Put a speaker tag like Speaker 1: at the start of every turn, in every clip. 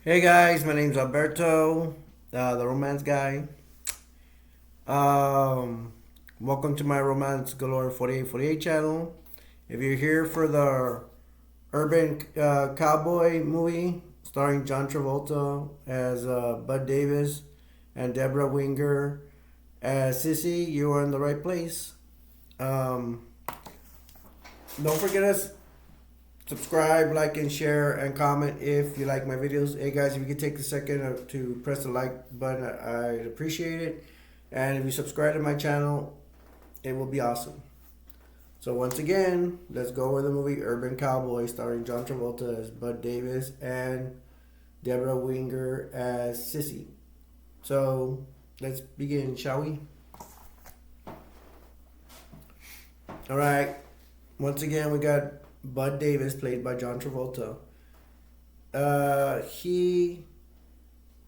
Speaker 1: Hey guys, my name's Alberto, the romance guy. Um, Welcome to my Romance Galore 4848 channel. If you're here for the urban cowboy movie starring John Travolta as Bud Davis and Deborah Winger as Sissy, you are in the right place. Um, don't forget us subscribe, like, and share, and comment if you like my videos. Hey guys, if you could take a second to press the like button, I'd appreciate it. And if you subscribe to my channel, it will be awesome. So once again, let's go over the movie Urban Cowboy starring John Travolta as Bud Davis and Deborah Winger as Sissy. So let's begin, shall we? All right. Once again, we got Bud Davis, played by John Travolta. He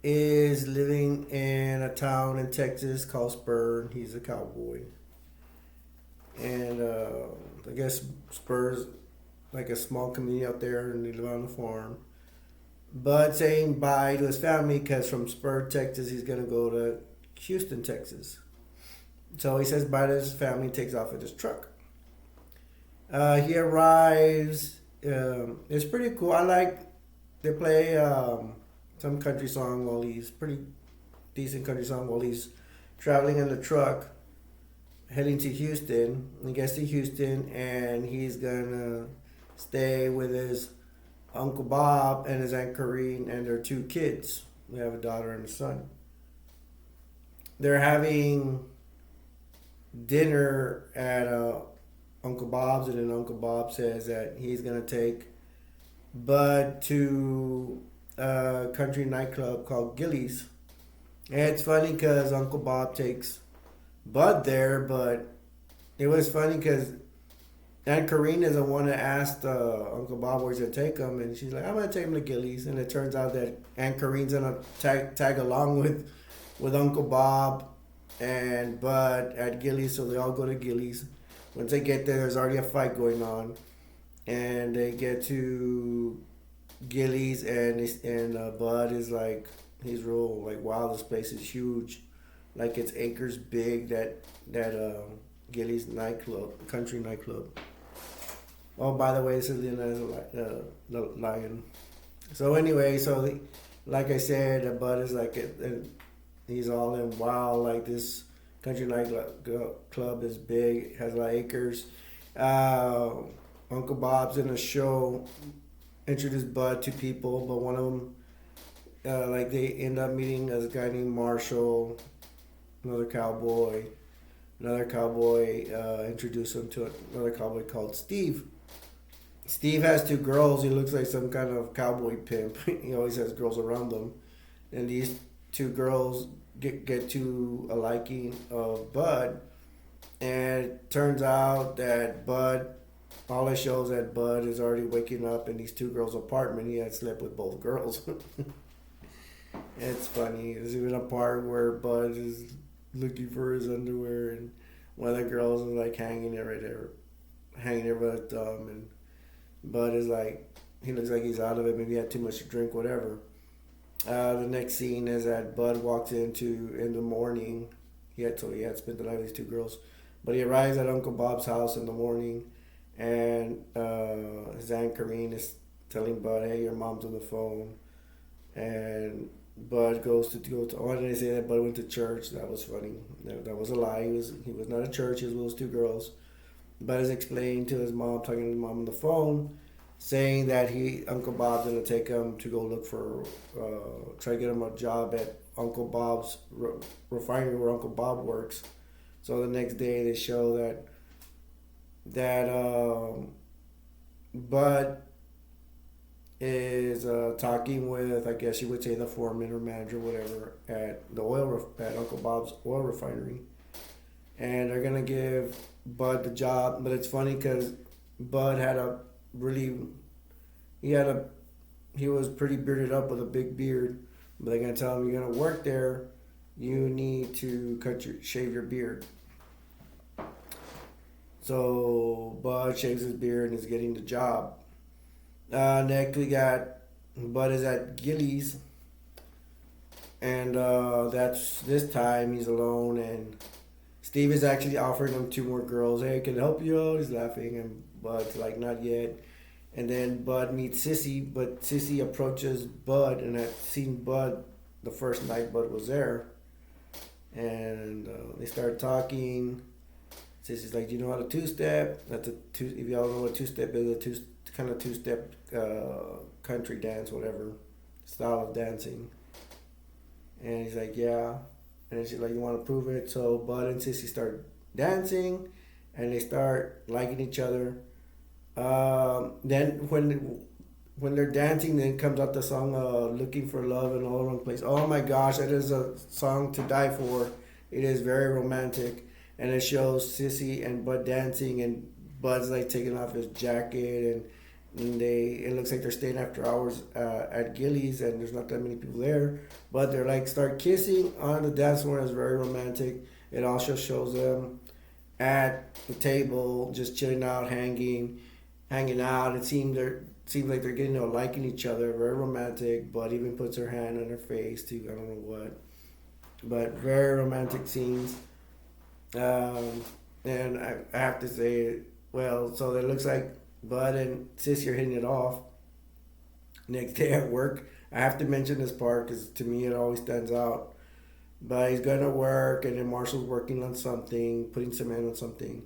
Speaker 1: is living in a town in Texas called Spur. He's a cowboy, and I guess Spur's like a small community out there, and they live on a farm. Bud saying bye to his family because from Spur, Texas, he's gonna go to Houston, Texas. So he says bye to his family, takes off with his truck. He arrives. It's pretty cool. I like they play some country song while he's pretty decent country song while he's traveling in the truck heading to Houston. He gets to Houston and he's gonna stay with his Uncle Bob and his Aunt Corrine and their two kids. They have a daughter and a son. They're having dinner at Uncle Bob's, and then Uncle Bob says that he's gonna take Bud to a country nightclub called Gillies. And it's funny because Uncle Bob takes Bud there, but it was funny because Aunt Karina is the one that asked Uncle Bob where's to take him, and she's like, "I'm gonna take him to Gillies," and it turns out that Aunt Karina's gonna tag along with Uncle Bob and Bud at Gillies, so they all go to Gillies. Once they get there, there's already a fight going on, and they get to Gillies, and Bud is like, he's real like, wow, this place is huge, like it's acres big. That Gillies nightclub, country nightclub. Oh, by the way, this is the lion. So anyway, like I said, Bud is like, he's all in wow, like this country nightclub is big, has a lot of acres. Uh, Uncle Bob's in a show, introduced Bud to people, but one of them, like they end up meeting a guy named Marshall, another cowboy. Another cowboy introduced him to another cowboy called Steve. Steve has two girls. He looks like some kind of cowboy pimp. He always has girls around him, and these two girls get to a liking of Bud, and it turns out that Bud, all it shows that Bud is already waking up in these two girls' apartment. He had slept with both girls. It's funny. There's even a part where Bud is looking for his underwear, and one of the girls is like hanging it right there, hanging it by the thumb, and Bud is like, he looks like he's out of it. Maybe he had too much to drink, whatever. The next scene is that Bud walks in the morning. He had spent the night with these two girls, but he arrives at Uncle Bob's house in the morning, and his Aunt Karine is telling Bud, "Hey, your mom's on the phone," and Bud goes to go to. Why did I say that? Bud went to church. That was funny. That was a lie. He was not at church. He was with those two girls. Bud is explaining to his mom, talking to his mom on the phone, saying that Uncle Bob's gonna take him to go look for, try to get him a job at Uncle Bob's refinery where Uncle Bob works. So the next day they show that Bud is talking with, I guess you would say, the foreman or manager, whatever, at Uncle Bob's oil refinery, and they're gonna give Bud the job. But it's funny because Bud had a really, he had a, he was pretty bearded up with a big beard. But they're gonna tell him, you're gonna work there, you need to shave your beard. So Bud shaves his beard and is getting the job. Next we got Bud is at Gillies, and that's this time he's alone, and Steve is actually offering him two more girls. Hey, can I help you out? He's laughing, and Bud's like, not yet. And then Bud meets Sissy, but Sissy approaches Bud, and had seen Bud the first night Bud was there, and they start talking. Sissy's like, "Do you know how to two step?" That's a two. If y'all know what two step is, a two step country dance, whatever style of dancing. And he's like, "Yeah." And then she's like, "You want to prove it?" So Bud and Sissy start dancing, and they start liking each other. Then when they're dancing, then comes out the song "Looking for Love in All the Wrong Place." Oh my gosh, that is a song to die for. It is very romantic, and it shows Sissy and Bud dancing, and Bud's like taking off his jacket, and it looks like they're staying after hours at Gillies, and there's not that many people there, but they're like start kissing on the dance floor. It's very romantic. It also shows them at the table, just chilling out, hanging out. Seems like they're getting liking each other. Very romantic. Bud even puts her hand on her face too. I don't know what, but very romantic scenes. And I have to say, well, so it looks like Bud and Sissy are hitting it off. Next day at work, I have to mention this part because to me it always stands out. But he's going to work, and then Marshall's working on something, putting cement on something.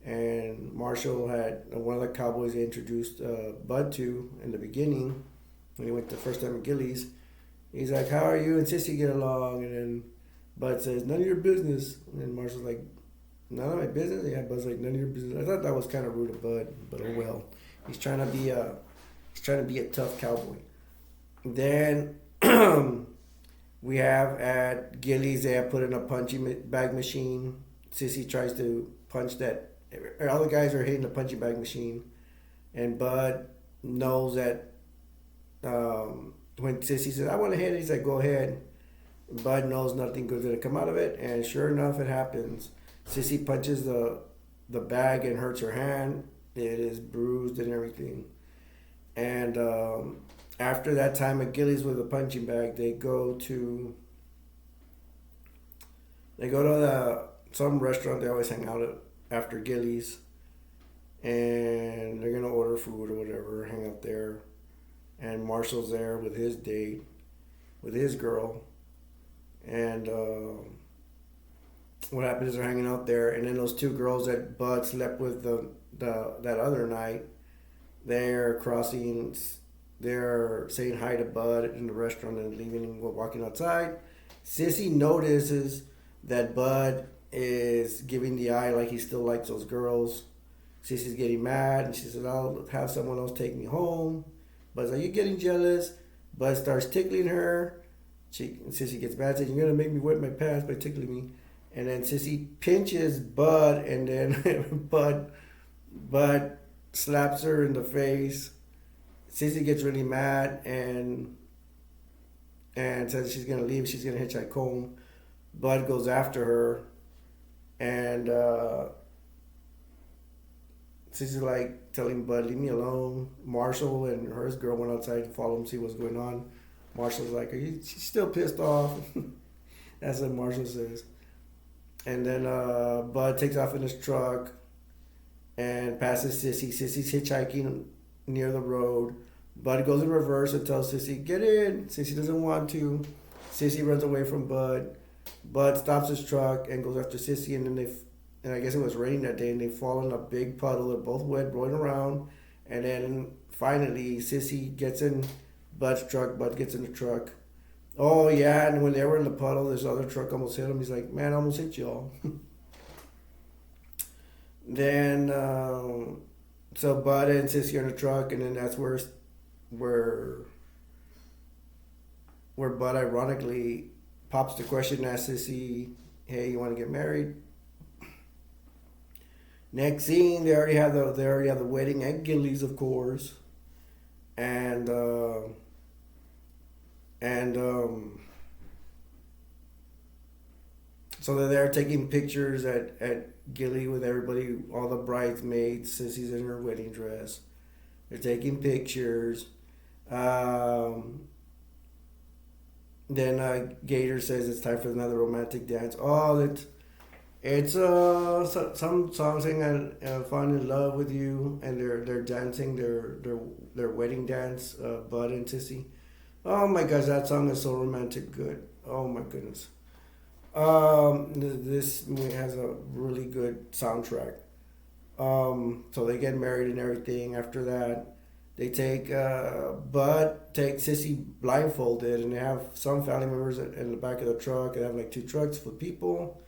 Speaker 1: And Marshall had one of the cowboys he introduced Bud to in the beginning when he went the first time at Gillies. He's like, "How are you and Sissy get along?" And then Bud says, "None of your business." And then Marshall's like, "None of my business?" Yeah, Bud's like, "None of your business." I thought that was kind of rude of Bud, but oh well. He's trying to be a tough cowboy. Then we have at Gillies, they have put in a punching bag machine. Sissy tries to punch that. All the guys are hitting the punching bag machine, and Bud knows that when Sissy says, "I want to hit it," he's like, "Go ahead." Bud knows nothing good's gonna come out of it, and sure enough, it happens. Sissy punches the bag and hurts her hand. It is bruised and everything. And after that time at Gillies with the punching bag, they go to some restaurant they always hang out at after Gillies, and they're gonna order food or whatever, hang out there, and Marshall's there with his date, with his girl, and what happens is they're hanging out there, and then those two girls that Bud slept with that other night, they're crossing, they're saying hi to Bud in the restaurant and leaving and walking outside. Sissy notices that Bud is giving the eye like he still likes those girls. Sissy's getting mad, and she says, "I'll have someone else take me home." Bud's like, "You getting jealous?" Bud starts tickling her. Sissy gets mad, says, "You're gonna make me wet my pants by tickling me." And then Sissy pinches Bud, and then Bud slaps her in the face. Sissy gets really mad and says she's gonna leave. She's gonna hitchhike home. Bud goes after her, and Sissy's like telling Bud, "Leave me alone." Marshall and his girl went outside to follow him, see what's going on. Marshall's like, She's still pissed off." That's what Marshall says. And then Bud takes off in his truck and passes Sissy. Sissy's hitchhiking near the road. Bud goes in reverse and tells Sissy, "Get in." Sissy doesn't want to. Sissy runs away from Bud. Bud stops his truck and goes after Sissy, and then and I guess it was raining that day, and they fall in a big puddle. They're both wet, rolling around, and then finally Sissy gets in Bud's truck. Bud gets in the truck. Oh yeah, and when they were in the puddle, this other truck almost hit him. He's like, "Man, I almost hit y'all." Then so Bud and Sissy are in the truck, and then that's where Bud ironically pops the question, asks Sissy, "Hey, you want to get married?" Next scene, they already have the wedding at Gillies, of course, and so they're there taking pictures at Gilly with everybody, all the bridesmaids. Sissy's in her wedding dress. They're taking pictures. Then Gator says it's time for another romantic dance. Oh, it's some song saying I fall in love with you, and they're dancing their wedding dance, Bud and Sissy. Oh my gosh, that song is so romantic good. Oh my goodness. This movie has a really good soundtrack. So they get married and everything. After that, they take Bud takes Sissy blindfolded, and they have some family members in the back of the truck. They have like two trucks for people.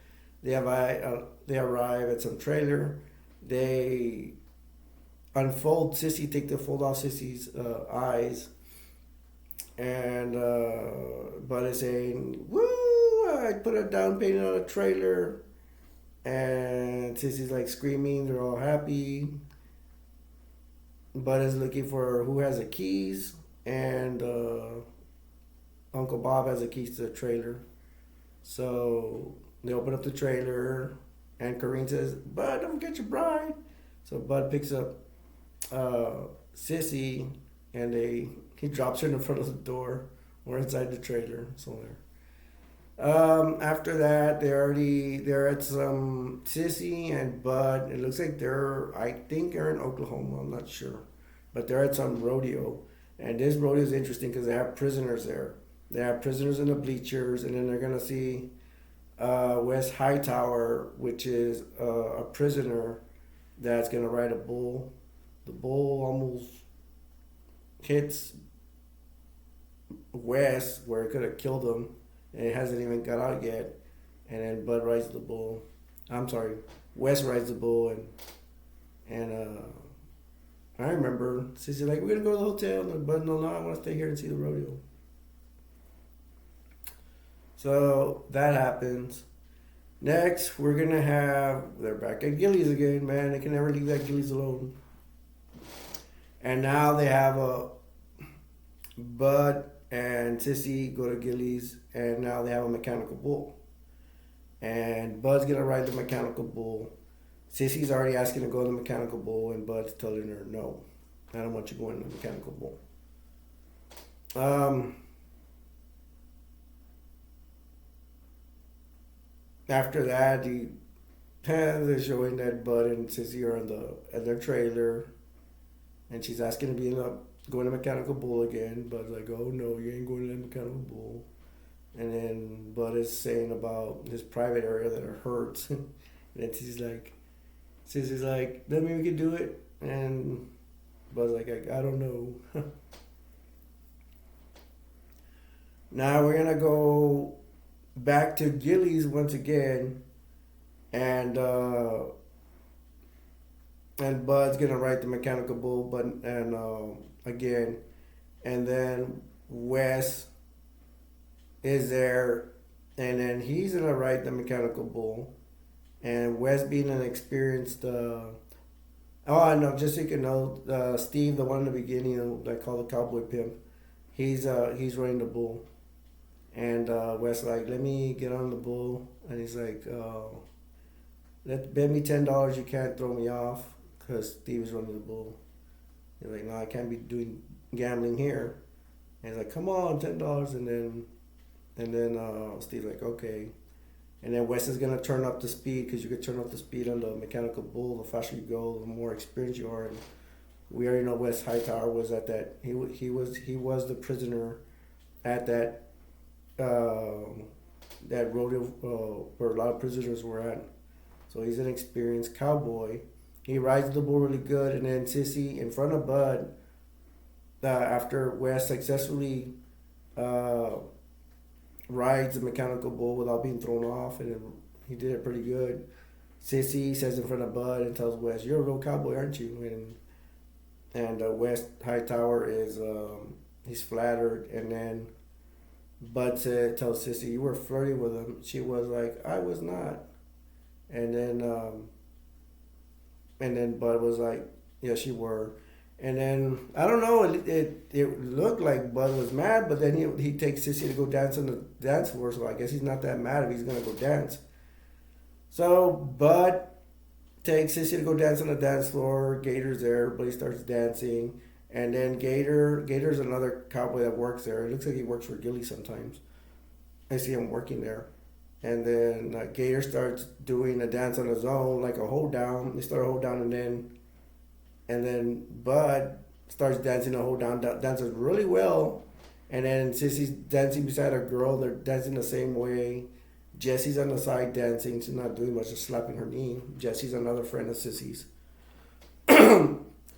Speaker 1: They arrive at some trailer. They unfold Sissy, take the fold off Sissy's eyes, and Bud is saying, "Woo! I put a down payment on a trailer." And Sissy's like screaming. They're all happy. Bud is looking for who has the keys, and Uncle Bob has the keys to the trailer. So they open up the trailer, and Corrine says, "Bud, don't forget your bride." So Bud picks up Sissy, and he drops her in the front of the door or inside the trailer somewhere. After that, they're at some Sissy and Bud. It looks like I think they're in Oklahoma. I'm not sure, but they're at some rodeo, and this rodeo is interesting because they have prisoners there. They have prisoners in the bleachers, and then they're gonna see Wes Hightower, which is a prisoner that's gonna ride a bull. The bull almost hits Wes where it could have killed him, and it hasn't even got out yet. And then Bud rides the bull. I'm sorry, Wes rides the bull, and I remember Sissy's like, "We're gonna go to the hotel," and Bud, "No, I want to stay here and see the rodeo." So that happens. Next, we're gonna they're back at Gillies again, man. They can never leave that Gillies alone. And now they have a Bud and Sissy go to Gillies, and now they have a mechanical bull. And Bud's gonna ride the mechanical bull. Sissy's already asking to go to the mechanical bull, and Bud's telling her, "No, I don't want you going to the mechanical bull." After that, they're showing that Bud and Sissy are at their trailer, and she's asking to be going to mechanical bull again. Bud's like, "Oh no, you ain't going to the mechanical bull." And then Bud is saying about his private area that it hurts, and then Sissy's like, "Then maybe we could do it." And Bud's like, "I don't know." Now we're gonna go back to Gillies once again, and Bud's gonna ride the mechanical bull, but again, and then Wes is there, and then he's gonna ride the mechanical bull, and Wes being an experienced. I know, just so you can know, Steve, the one in the beginning, that I call the cowboy pimp, he's riding the bull. And Wes like, "Let me get on the bull," and he's like, bet me $10 you can't throw me off," because Steve is running the bull. He's like, "No, I can't be doing gambling here." And he's like, "Come on, $10," and then Steve's like, "Okay," and then Wes is gonna turn up the speed, because you could turn up the speed on the mechanical bull. The faster you go, the more experienced you are. And we already know Wes Hightower was at that. He was the prisoner at that. That rodeo where a lot of prisoners were at. So he's an experienced cowboy. He rides the bull really good, and then Sissy in front of Bud, after Wes successfully rides the mechanical bull without being thrown off, and he did it pretty good. Sissy says in front of Bud and tells Wes, "You're a real cowboy, aren't you?" And Wes Hightower is he's flattered, and then Bud tells Sissy, "You were flirting with him." She was like, "I was not." And then Bud was like, "Yes, you were." And then I don't know. It looked like Bud was mad, but then he takes Sissy to go dance on the dance floor. So I guess he's not that mad if he's gonna go dance. So Bud takes Sissy to go dance on the dance floor. Gator's there. Everybody starts dancing. And then Gator's another cowboy that works there. It looks like he works for Gilly sometimes. I see him working there. And then Gator starts doing a dance on his own, like a hold down. They start a hold down, and then Bud starts dancing a hold down, dances really well. And then Sissy's dancing beside a girl. They're dancing the same way. Jesse's on the side dancing. She's not doing much, just slapping her knee. Jesse's another friend of Sissy's.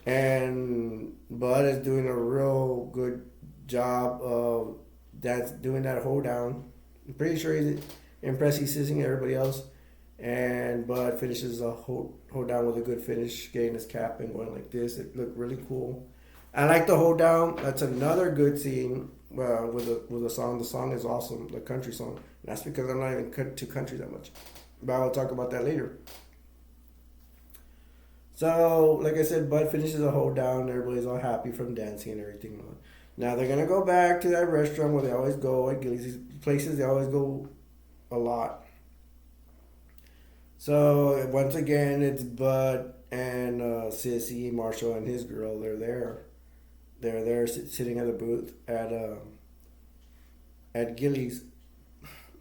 Speaker 1: And Bud is doing a real good job of doing that hold down. I'm pretty sure he's impressing Sissy and everybody else. And Bud finishes a hold down with a good finish, getting his cap and going like this. It looked really cool. I like the hold down. That's another good scene with a song. The song is awesome, the country song. And that's because I'm not even to country that much. But I'll talk about that later. So, like I said, Bud finishes a hold down. Everybody's all happy from dancing and everything. Now they're gonna go back to that restaurant where they always go. At these places they always go a lot. So once again, it's Bud and Sissy, Marshall, and his girl. They're there. They're there sitting at the booth at Gillies,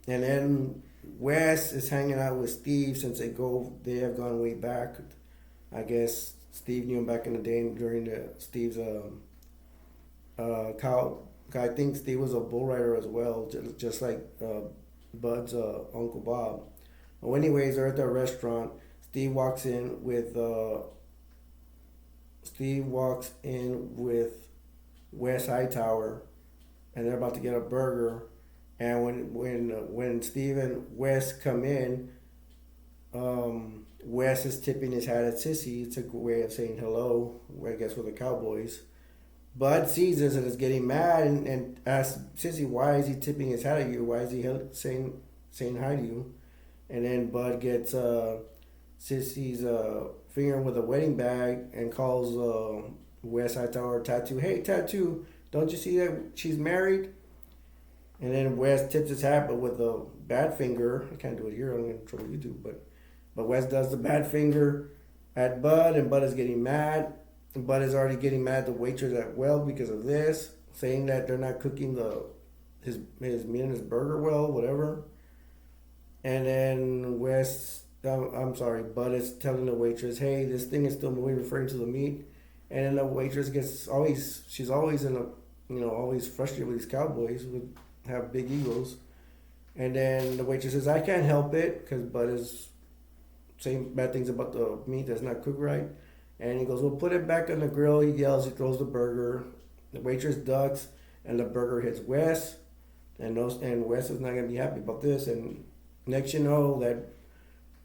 Speaker 1: and then Wes is hanging out with Steve since they have gone way back. I guess Steve knew him back in the day during Steve's cow. I think Steve was a bull rider as well, just like Bud's Uncle Bob. Well, anyways, they're at the restaurant. Steve walks in with Wes Hightower, and they're about to get a burger. And when Steve and Wes come in, Wes is tipping his hat at Sissy. It's a way of saying hello, I guess, with the Cowboys. Bud sees this and is getting mad and asks Sissy, why is he tipping his hat at you? Why is he saying hi to you? And then Bud gets Sissy's finger with a wedding bag and calls Wes Hightower Tattoo. Hey, Tattoo, don't you see that she's married? And then Wes tips his hat, but with a bad finger. I can't do it here. I'm going to trouble you do. But Wes does the bad finger at Bud, and Bud is getting mad. And Bud is already getting mad at the waitress at well because of this, saying that they're not cooking his meat and his burger well, whatever. And then Bud is telling the waitress, hey, this thing is still moving, referring to the meat. And then the waitress she's always always frustrated with these Cowboys who have big egos. And then the waitress says, I can't help it, because Bud is saying bad things about the meat that's not cooked right. And he goes, well, put it back on the grill. He yells, he throws the burger. The waitress ducks, and the burger hits Wes. And Wes is not going to be happy about this. And next you know that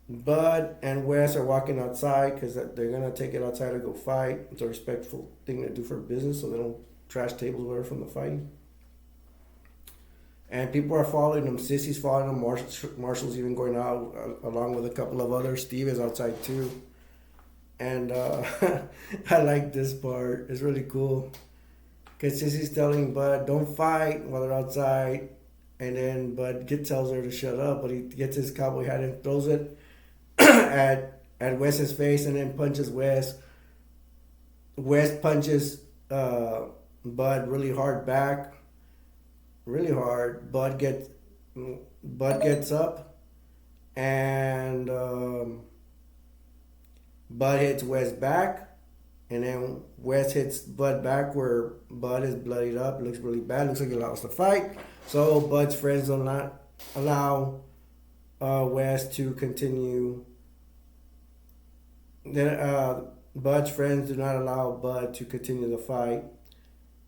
Speaker 1: Bud and Wes are walking outside because they're going to take it outside to go fight. It's a respectful thing to do for business so they don't trash tables or whatever from the fighting. And people are following them. Sissy's following them. Marshall's even going out along with a couple of others. Steve is outside too. And I like this part. It's really cool. Because Sissy's telling Bud, don't fight while they're outside. And then Bud tells her to shut up. But he gets his cowboy hat and throws it at Wes's face and then punches Wes. Wes punches Bud really hard back. Really hard. Bud gets up and Bud hits Wes back, and then Wes hits Bud back where Bud is bloodied up. It looks really bad. Looks like he lost the fight. So Bud's friends will not allow Wes to continue. Then Bud's friends do not allow Bud to continue the fight,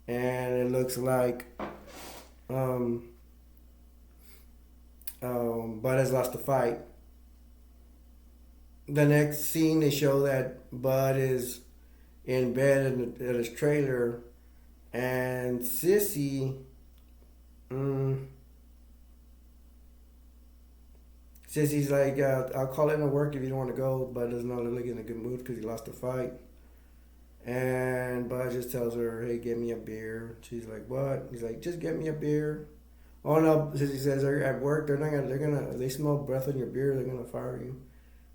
Speaker 1: and it looks like Bud has lost the fight. The next scene, they show that Bud is in bed at his trailer, and Sissy's like, I'll call in to work if you don't want to go. Bud is not really in a good mood because he lost the fight. And Bud just tells her, hey, get me a beer. She's like, what? He's like, just get me a beer. Oh no, Sissy says they're at work, they smell breath in your beer, they're gonna fire you.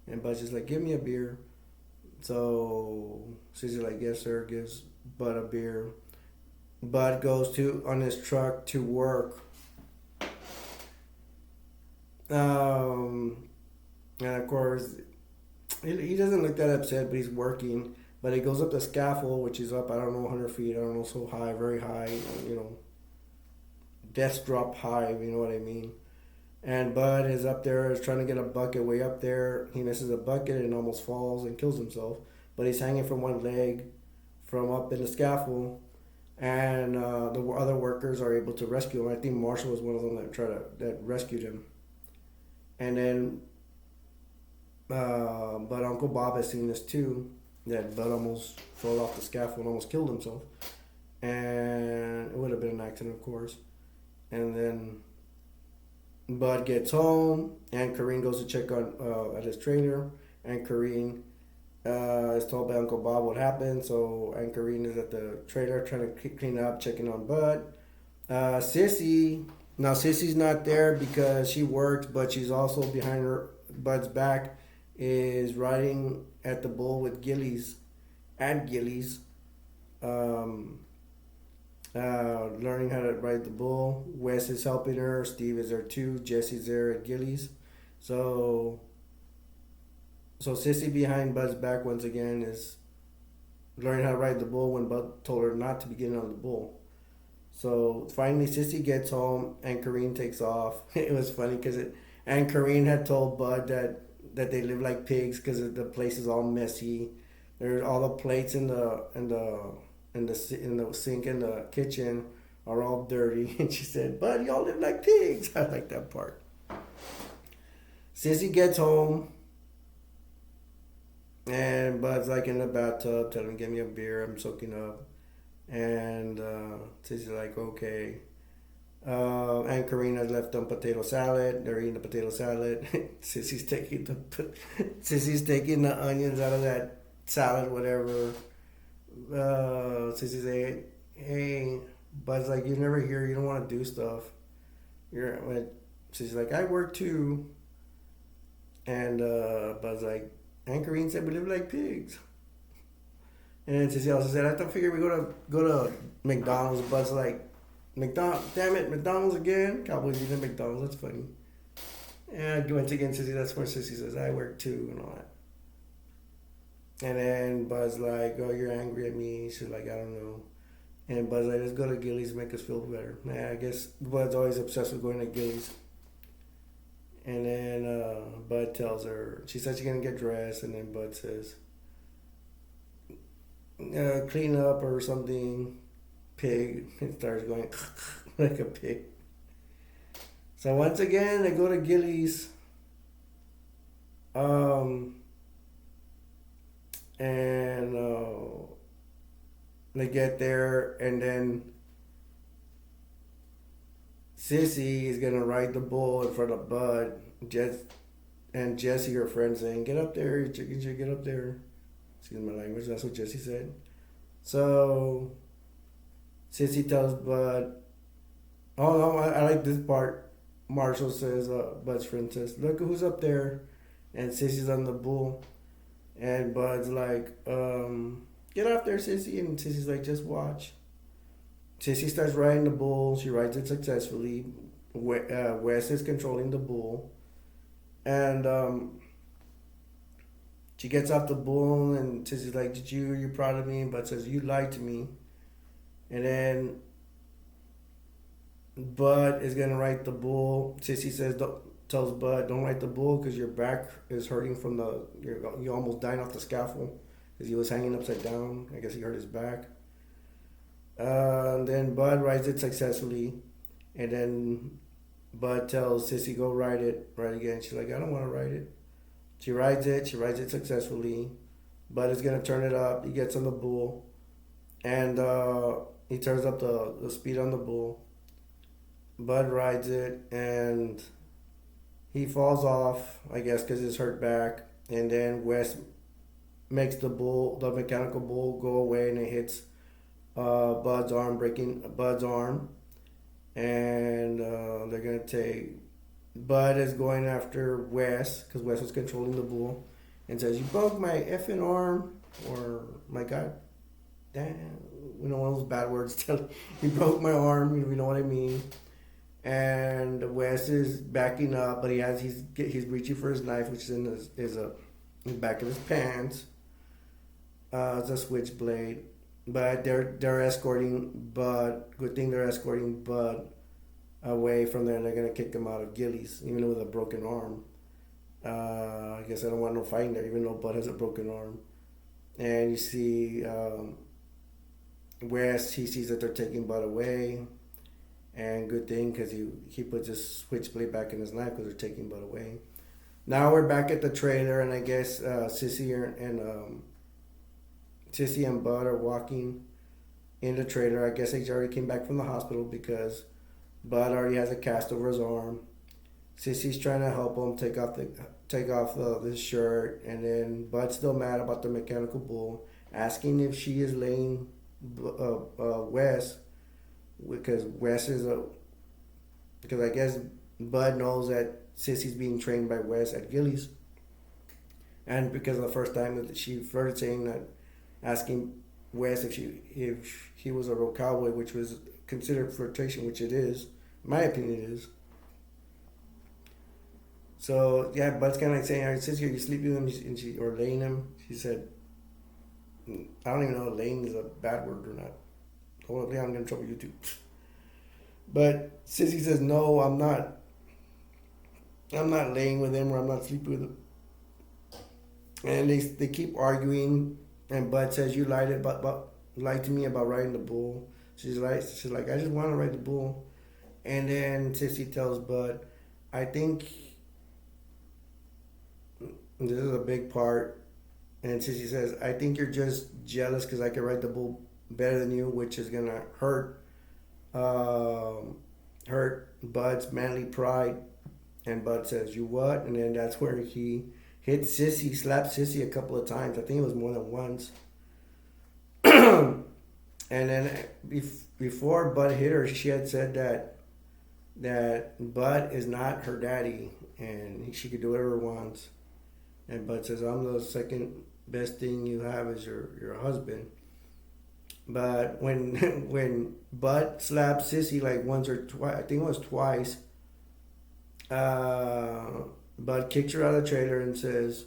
Speaker 1: And Bud's just like, give me a beer. So Sissy's like, yes sir, gives Bud a beer. Bud goes on his truck to work. Um, and of course, he doesn't look that upset, but he's working. But he goes up the scaffold, which is up, I don't know, 100 feet. I don't know, so high, very high. You know, death drop high, if you know what I mean. And Bud is up there, is trying to get a bucket way up there. He misses a bucket and almost falls and kills himself. But he's hanging from one leg from up in the scaffold. And the other workers are able to rescue him. I think Marshall was one of them that rescued him. And then, but Uncle Bob has seen this too. That Bud almost fell off the scaffold and almost killed himself. And it would have been an accident, of course. And then Bud gets home, and Kareen goes to check on at his trailer, and Kareen is told by Uncle Bob what happened. So, and Kareen is at the trailer trying to clean up, checking on Bud. Sissy's not there because she works, but she's also behind her Bud's back, is riding at the bull with Gillies, and Gillies. Um, Learning how to ride the bull. Wes is helping her. Steve is there too. Jesse's there at Gillies. So, so Sissy behind Bud's back once again is learning how to ride the bull when Bud told her not to be getting on the bull. So finally, Sissy gets home and Kareen takes off. It was funny because and Kareen had told Bud that they live like pigs because the place is all messy. There's all the plates in the sink in the kitchen are all dirty. And she said, "Bud, y'all live like pigs." I like that part. Sissy gets home, and Bud's like in the bathtub, telling him, "Give me a beer. I'm soaking up." And Sissy's like, "Okay." And Karina's left them potato salad. They're eating the potato salad. Sissy's taking the onions out of that salad, whatever. Sissy say, "Hey," Bud's like, "You're never here. You don't want to do stuff." Sissy's like, "I work too." And Bud's like, "And Kareen said we live like pigs." And then Sissy also said, "I don't figure we go to McDonald's." Bud's like, "McDonald's, damn it, McDonald's again." Cowboys eating McDonald's. That's funny. And once again, Sissy, that's where Sissy says, "I work too," and all that. And then Bud's like, "Oh, you're angry at me." She's like, "I don't know." And Bud's like, "Let's go to Gillies, make us feel better." Man, I guess Bud's always obsessed with going to Gillies. And then Bud tells her, she says she's going to get dressed. And then Bud says, "Clean up or something, pig." It starts going like a pig. So once again, they go to Gillies. And they get there, and then Sissy is gonna ride the bull in front of Bud. And Jesse, her friend, saying, "Get up there, chicken shit, get up there." Excuse my language. That's what Jesse said. So Sissy tells Bud, "Oh no, I like this part." Marshall says, Bud's friend says, "Look who's up there," and Sissy's on the bull. And Bud's like, "Get off there, Sissy." And Sissy's like, "Just watch." Sissy starts riding the bull. She rides it successfully. Wes is controlling the bull. And she gets off the bull, and Sissy's like, are you proud of me?" And Bud says, "You lied to me." And then Bud is going to ride the bull. Sissy says, tells Bud, "Don't ride the bull because your back is hurting from you're almost dying off the scaffold because he was hanging upside down. I guess he hurt his back." And then Bud rides it successfully, and then Bud tells Sissy, "Go ride it, ride again." She's like, "I don't want to ride it." She rides it successfully. Bud is gonna turn it up. He gets on the bull, and he turns up the speed on the bull. Bud rides it, and he falls off, I guess, because he's hurt back. And then Wes makes the mechanical bull, go away, and it hits Bud's arm, breaking Bud's arm. And they're going to take... Bud is going after Wes, because Wes was controlling the bull, and says, "You broke my effing arm," or "My God, damn," one of those bad words. "You broke my arm," you know what I mean. and Wes is backing up, but he's reaching for his knife, which is in the back of his pants. It's a switchblade, but they're escorting Bud. Good thing they're escorting Bud away from there, and they're gonna kick him out of Gillies, even with a broken arm. I guess I don't want no fighting there, even though Bud has a broken arm. And you see Wes, he sees that they're taking Bud away, and good thing because he puts his switchblade back in his knife because they're taking Bud away. Now we're back at the trailer, and I guess Sissy and Bud are walking in the trailer. I guess they already came back from the hospital because Bud already has a cast over his arm. Sissy's trying to help him take off this shirt, and then Bud's still mad about the mechanical bull, asking if she is laying Wes, because because I guess Bud knows that Sissy's being trained by Wes at Gillies, and because of the first time that she started saying that, asking Wes if he was a real cowboy, which was considered flirtation, which it is, in my opinion, it is. So yeah, Bud's kind of like saying, "All right, Sissy, are you sleeping with him?" Or laying him. She said, "I don't even know if laying is a bad word or not. Hold up, I'm gonna trouble you too." But Sissy says, "No, I'm not. I'm not laying with him, or I'm not sleeping with him." And they keep arguing, and Bud says, "You lied to me about riding the bull." She's like, "I just want to ride the bull." And then Sissy tells Bud, "I think this is a big part." And Sissy says, "I think you're just jealous because I can ride the bull better than you, which is gonna hurt Bud's manly pride." And Bud says, "You what?" And then that's where he hits Sissy, slaps Sissy a couple of times. I think it was more than once. And then before Bud hit her, she had said that Bud is not her daddy and she could do whatever he wants. And Bud says, "I'm the second best thing you have is your husband." But when when Bud slapped Sissy like once or twice, I think it was twice, Bud kicks her out of the trailer and says,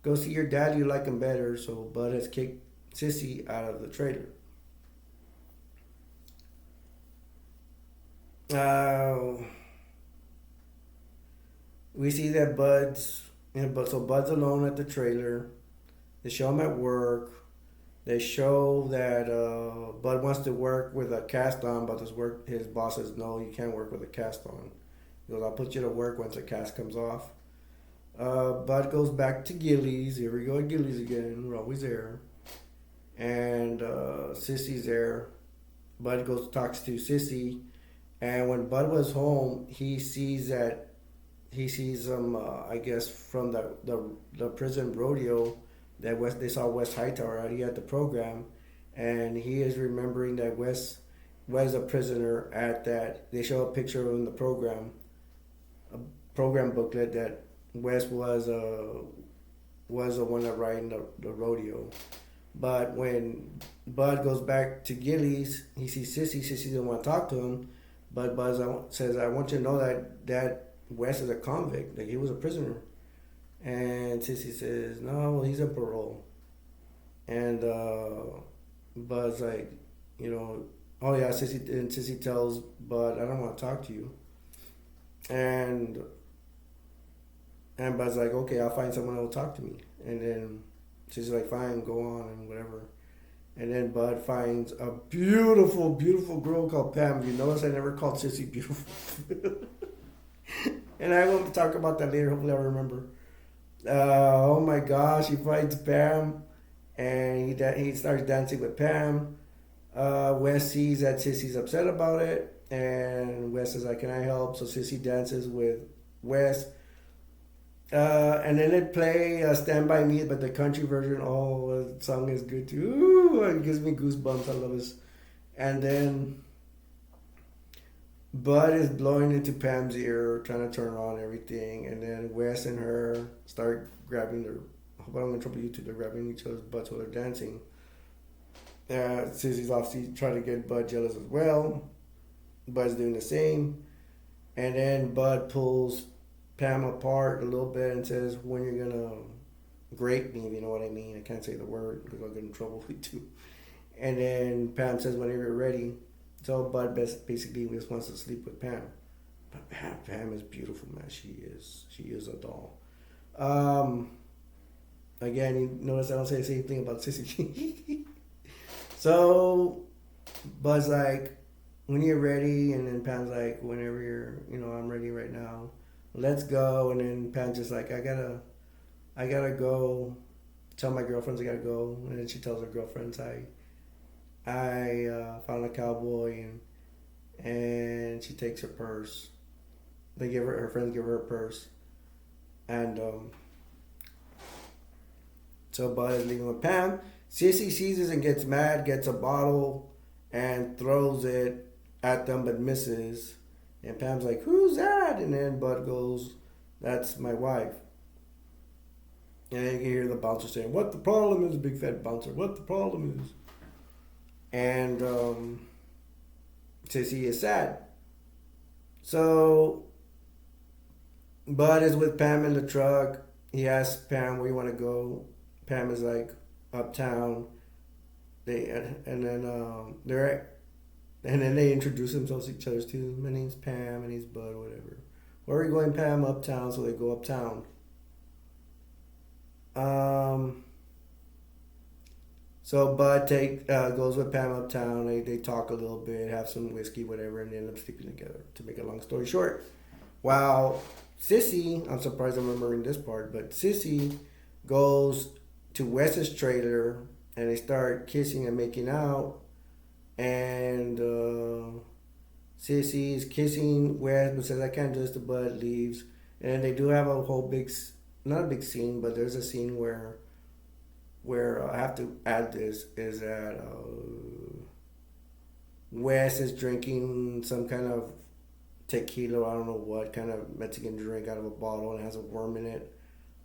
Speaker 1: "Go see your dad, you like him better." So Bud has kicked Sissy out of the trailer. We see that Bud's alone at the trailer. They show him at work. They show that Bud wants to work with a cast on, but his boss says, "No, you can't work with a cast on." He goes, "I'll put you to work once the cast comes off." Bud goes back to Gillies. Here we go at Gillies again. We're always there. And Sissy's there. Bud goes talks to Sissy. And when Bud was home, he sees I guess from the prison rodeo that they saw Wes Hightower out. He had the program, and he is remembering that Wes was a prisoner at that. They show a picture of him in the program, a program booklet that Wes was the one that riding the rodeo. But when Bud goes back to Gillies, he sees Sissy. Sissy doesn't want to talk to him, but Bud says, "I want you to know that Wes is a convict, like he was a prisoner." And Sissy says, "No, well, he's on parole." And Bud's like, "Oh yeah," Sissy tells Bud, "I don't want to talk to you." And Bud's like, "Okay, I'll find someone who will talk to me." And then Sissy's like, "Fine, go on," and whatever. And then Bud finds a beautiful, beautiful girl called Pam. You notice I never called Sissy beautiful. And I will talk about that later. Hopefully I'll remember. Oh my gosh, he finds Pam. And he starts dancing with Pam. Wes sees that Sissy's upset about it. And Wes says, "Can I help?" So Sissy dances with Wes. And then they play Stand By Me, but the country version. Oh, the song is good too. Ooh, it gives me goosebumps. I love this. And then Bud is blowing into Pam's ear, trying to turn her on and everything. And then Wes and her start grabbing their. I hope I don't trouble you two. They're grabbing each other's butts while they're dancing. Sissy's obviously trying to get Bud jealous as well. Bud's doing the same. And then Bud pulls Pam apart a little bit and says, "When you're gonna grape me, if you know what I mean." I can't say the word because I'll get in trouble with you. And then Pam says, "Whenever you're ready." So Bud basically just wants to sleep with Pam. But Pam is beautiful, man. She is. She is a doll. Um, Again, you notice I don't say the same thing about Sissy. So Bud's like, "When you're ready," and then Pam's like, "Whenever I'm ready right now. Let's go." And then Pam's just like, I gotta go. Tell my girlfriends I gotta go." And then she tells her girlfriends, I found a cowboy, and she takes her purse. Her friends give her a purse, and so Bud is leaving with Pam. Sissy sees this and gets mad, gets a bottle, and throws it at them, but misses. And Pam's like, "Who's that?" And then Bud goes, "That's my wife." And you can hear the bouncer saying, "What the problem is?" Big fat bouncer. "What the problem is?" And Sissy is sad. So Bud is with Pam in the truck. He asks Pam, "Where you want to go?" Pam is like, "Uptown." They and then they're and then they introduce themselves to each other too. "My name's Pam," and he's Bud, or whatever. "Where are we going, Pam?" "Uptown." So they go uptown. Um, so Bud goes with Pam uptown. They talk a little bit, have some whiskey, whatever, and they end up sleeping together. To make a long story short, while Sissy, I'm surprised I'm remembering this part, but Sissy goes to Wes's trailer and they start kissing and making out. And Sissy is kissing Wes, but says, "I can't do this." The Bud leaves. And they do have a whole not a big scene, but there's a scene where I have to add this is that Wes is drinking some kind of tequila, I don't know what kind of Mexican drink out of a bottle, and it has a worm in it.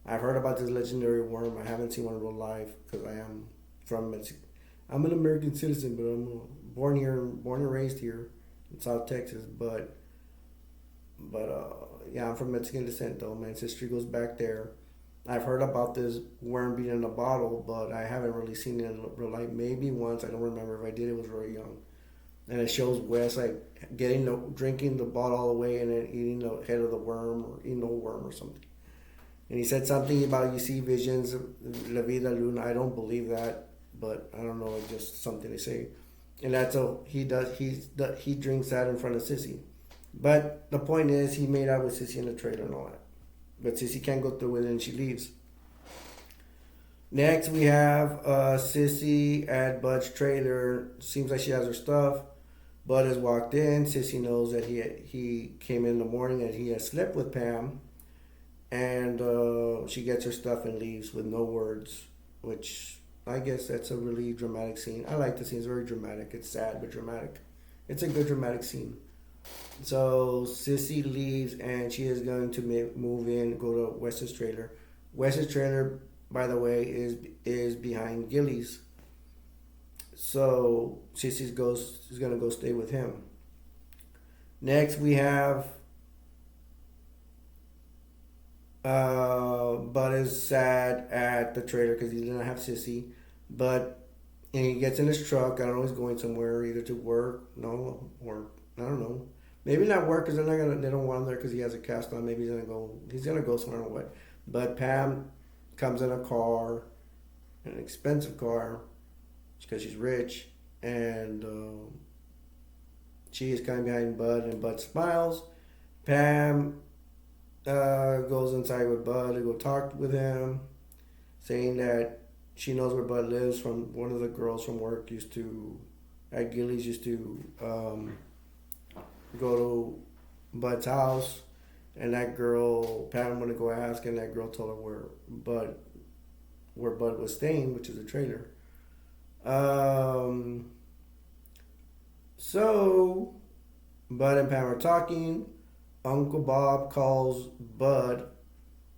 Speaker 1: I've heard about this legendary worm. I haven't seen one in real life because I am from Mexico. I'm an American citizen, but I'm born and raised here in South Texas. But yeah, I'm from Mexican descent though. My ancestry goes back there. I've heard about this worm being in a bottle, but I haven't really seen it in real life. Maybe once, I don't remember. If I did, it was very young. And it shows Wes like drinking the bottle all the way and then eating the head of the worm or eating the whole worm or something. And he said something about you see visions, La Vida Luna. I don't believe that, but I don't know. It's just something they say. And that's he does. He drinks that in front of Sissy. But the point is, he made out with Sissy in the trailer and all that. But Sissy can't go through with it and she leaves. Next, we have Sissy at Bud's trailer. Seems like she has her stuff. Bud has walked in. Sissy knows that he came in the morning and he has slept with Pam. And she gets her stuff and leaves with no words, which I guess that's a really dramatic scene. I like the scene. It's very dramatic. It's sad but dramatic. It's a good dramatic scene. So Sissy leaves and she is going to move in, go to Wes's trailer. Wes's trailer, by the way, is behind Gilly's. So Sissy is gonna go stay with him. Next we have Bud is sad at the trailer because he didn't have Sissy. And he gets in his truck. I don't know, he's going somewhere, either to work, no, or I don't know. Maybe not work because they don't want him there because he has a cast on. Maybe he's gonna go somewhere or what. But Pam comes in a car, an expensive car, because she's rich, and she is coming behind Bud, and Bud smiles. Pam goes inside with Bud to go talk with him, saying that she knows where Bud lives from one of the girls from work at Gillies used to go to Bud's house, and that girl, Pam wanted to go ask, and that girl told her where Bud was staying, which is a trailer. So Bud and Pam are talking. Uncle Bob calls Bud,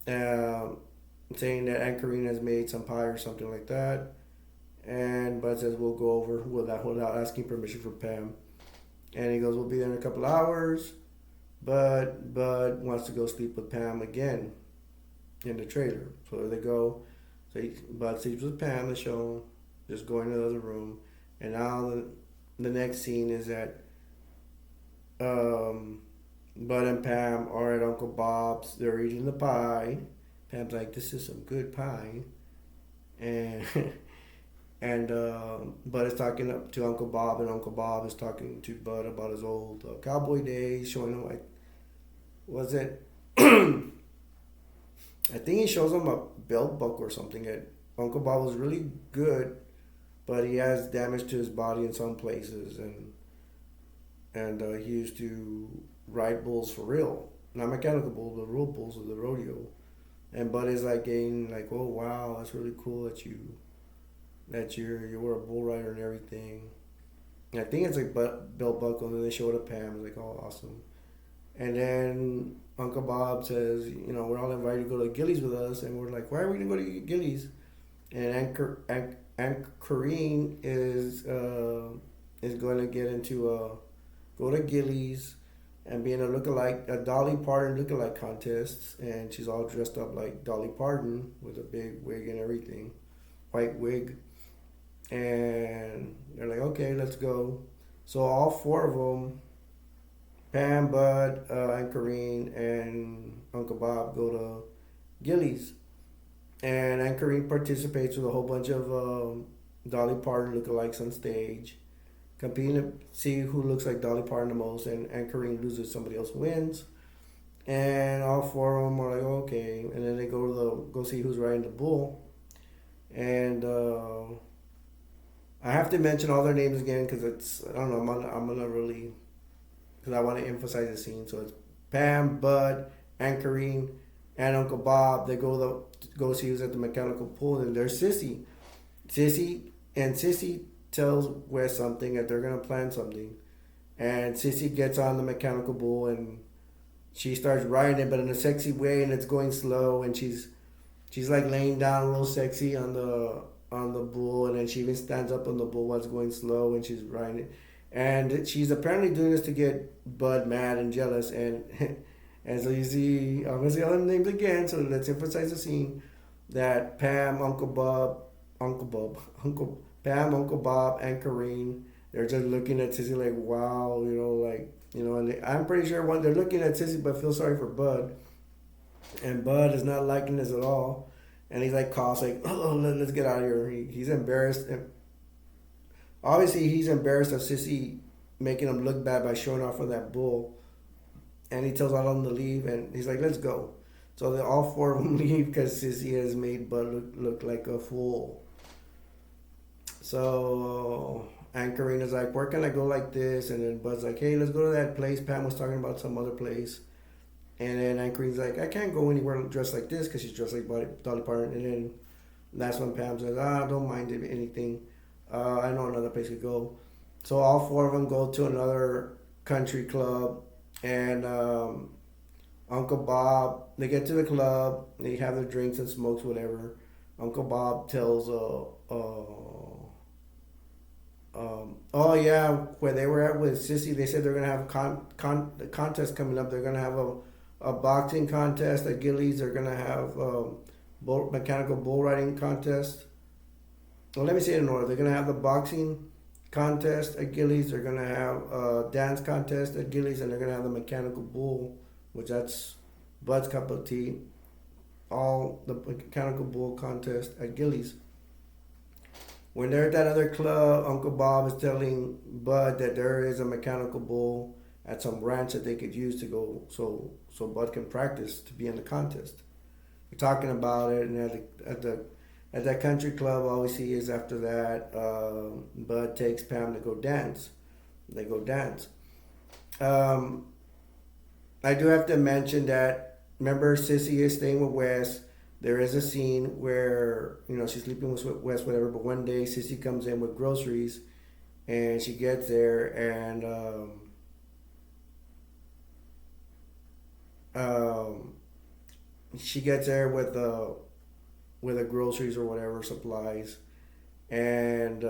Speaker 1: saying that Aunt Karina has made some pie or something like that. And Bud says we'll go over without asking permission from Pam. And he goes, we'll be there in a couple hours. But Bud wants to go sleep with Pam again in the trailer. So there they go. Bud sleeps with Pam, the show, just going to the other room. And now the next scene is that um, Bud and Pam are at Uncle Bob's. They're eating the pie. Pam's like, "This is some good pie," and and Bud is talking up to Uncle Bob, and Uncle Bob is talking to Bud about his old cowboy days, showing him like, was it? I think he shows him a belt buckle or something. That Uncle Bob was really good, but he has damage to his body in some places, and he used to ride bulls for real, not mechanical bulls, but real bulls of the rodeo. And Bud is like getting like, oh wow, that's really cool that you were a bull rider and everything. And I think it's like belt buckle, and then they show it to Pam. It's like, oh awesome. And then Uncle Bob says, we're all invited to go to Gillies with us, and we're like, why are we gonna go to Gillies? And Aunt Corrine is going to get into go to Gillies and be in a Dolly Parton lookalike contest, and she's all dressed up like Dolly Parton with a big wig and everything, white wig, and they're like, okay, let's go. So all four of them, Pam, Bud, Aunt Corrine, and Uncle Bob, go to Gillies, and Aunt Corrine participates with a whole bunch of Dolly Parton lookalikes on stage, competing to see who looks like Dolly Parton the most, and Aunt Corrine loses, somebody else wins. And all four of them are like, okay, and then they go see who's riding the bull. And I have to mention all their names again because I don't know, I'm gonna really, because I want to emphasize the scene. So it's Pam, Bud, Aunt Corrine, and Uncle Bob. They go see who's at the mechanical pool, and there's Sissy. Sissy tells Wes something, that they're gonna plan something, and Sissy gets on the mechanical bull and she starts riding it, but in a sexy way, and it's going slow, and she's like laying down real sexy on the bull, and then she even stands up on the bull while it's going slow, and she's riding it, and she's apparently doing this to get Bud mad and jealous, and and so you see, I'm gonna say all the names again, so let's emphasize the scene that Pam, Pam, Uncle Bob, and Corrine, they're just looking at Sissy like, wow, and I'm pretty sure they're looking at Sissy but feel sorry for Bud. And Bud is not liking this at all. And he's like, coughs, like, oh, let's get out of here. He's embarrassed. And obviously, he's embarrassed of Sissy making him look bad by showing off for that bull. And he tells all of them to leave, and he's like, let's go. So all four of them leave because Sissy has made Bud look like a fool. So Aunt Karina's like, where can I go like this? And then Bud's like, hey, let's go to that place. Pam was talking about some other place. And then Aunt Karina's like, I can't go anywhere dressed like this because she's dressed like Dolly Parton. And then that's when Pam says, don't mind anything. I know another place to go. So all four of them go to another country club. And Uncle Bob, they get to the club. They have their drinks and smokes, whatever. Uncle Bob tells oh yeah, where they were at with Sissy, they said they're gonna have contest coming up. They're gonna have a boxing contest at Gillies. They're gonna have mechanical bull riding contest. Well, let me say it in order. They're gonna have the boxing contest at Gillies. They're gonna have a dance contest at Gillies, and they're gonna have the mechanical bull, which that's Bud's cup of tea. All the mechanical bull contest at Gillies. When they're at that other club, Uncle Bob is telling Bud that there is a mechanical bull at some ranch that they could use to go, so Bud can practice to be in the contest. We're talking about it, and at that country club, all we see is after that, Bud takes Pam to go dance. They go dance. I do have to mention that, remember, Sissy is staying with Wes. There is a scene where, she's sleeping with Wes, whatever, but one day Sissy comes in with groceries, and she gets there, and she gets there with the groceries or whatever, supplies, and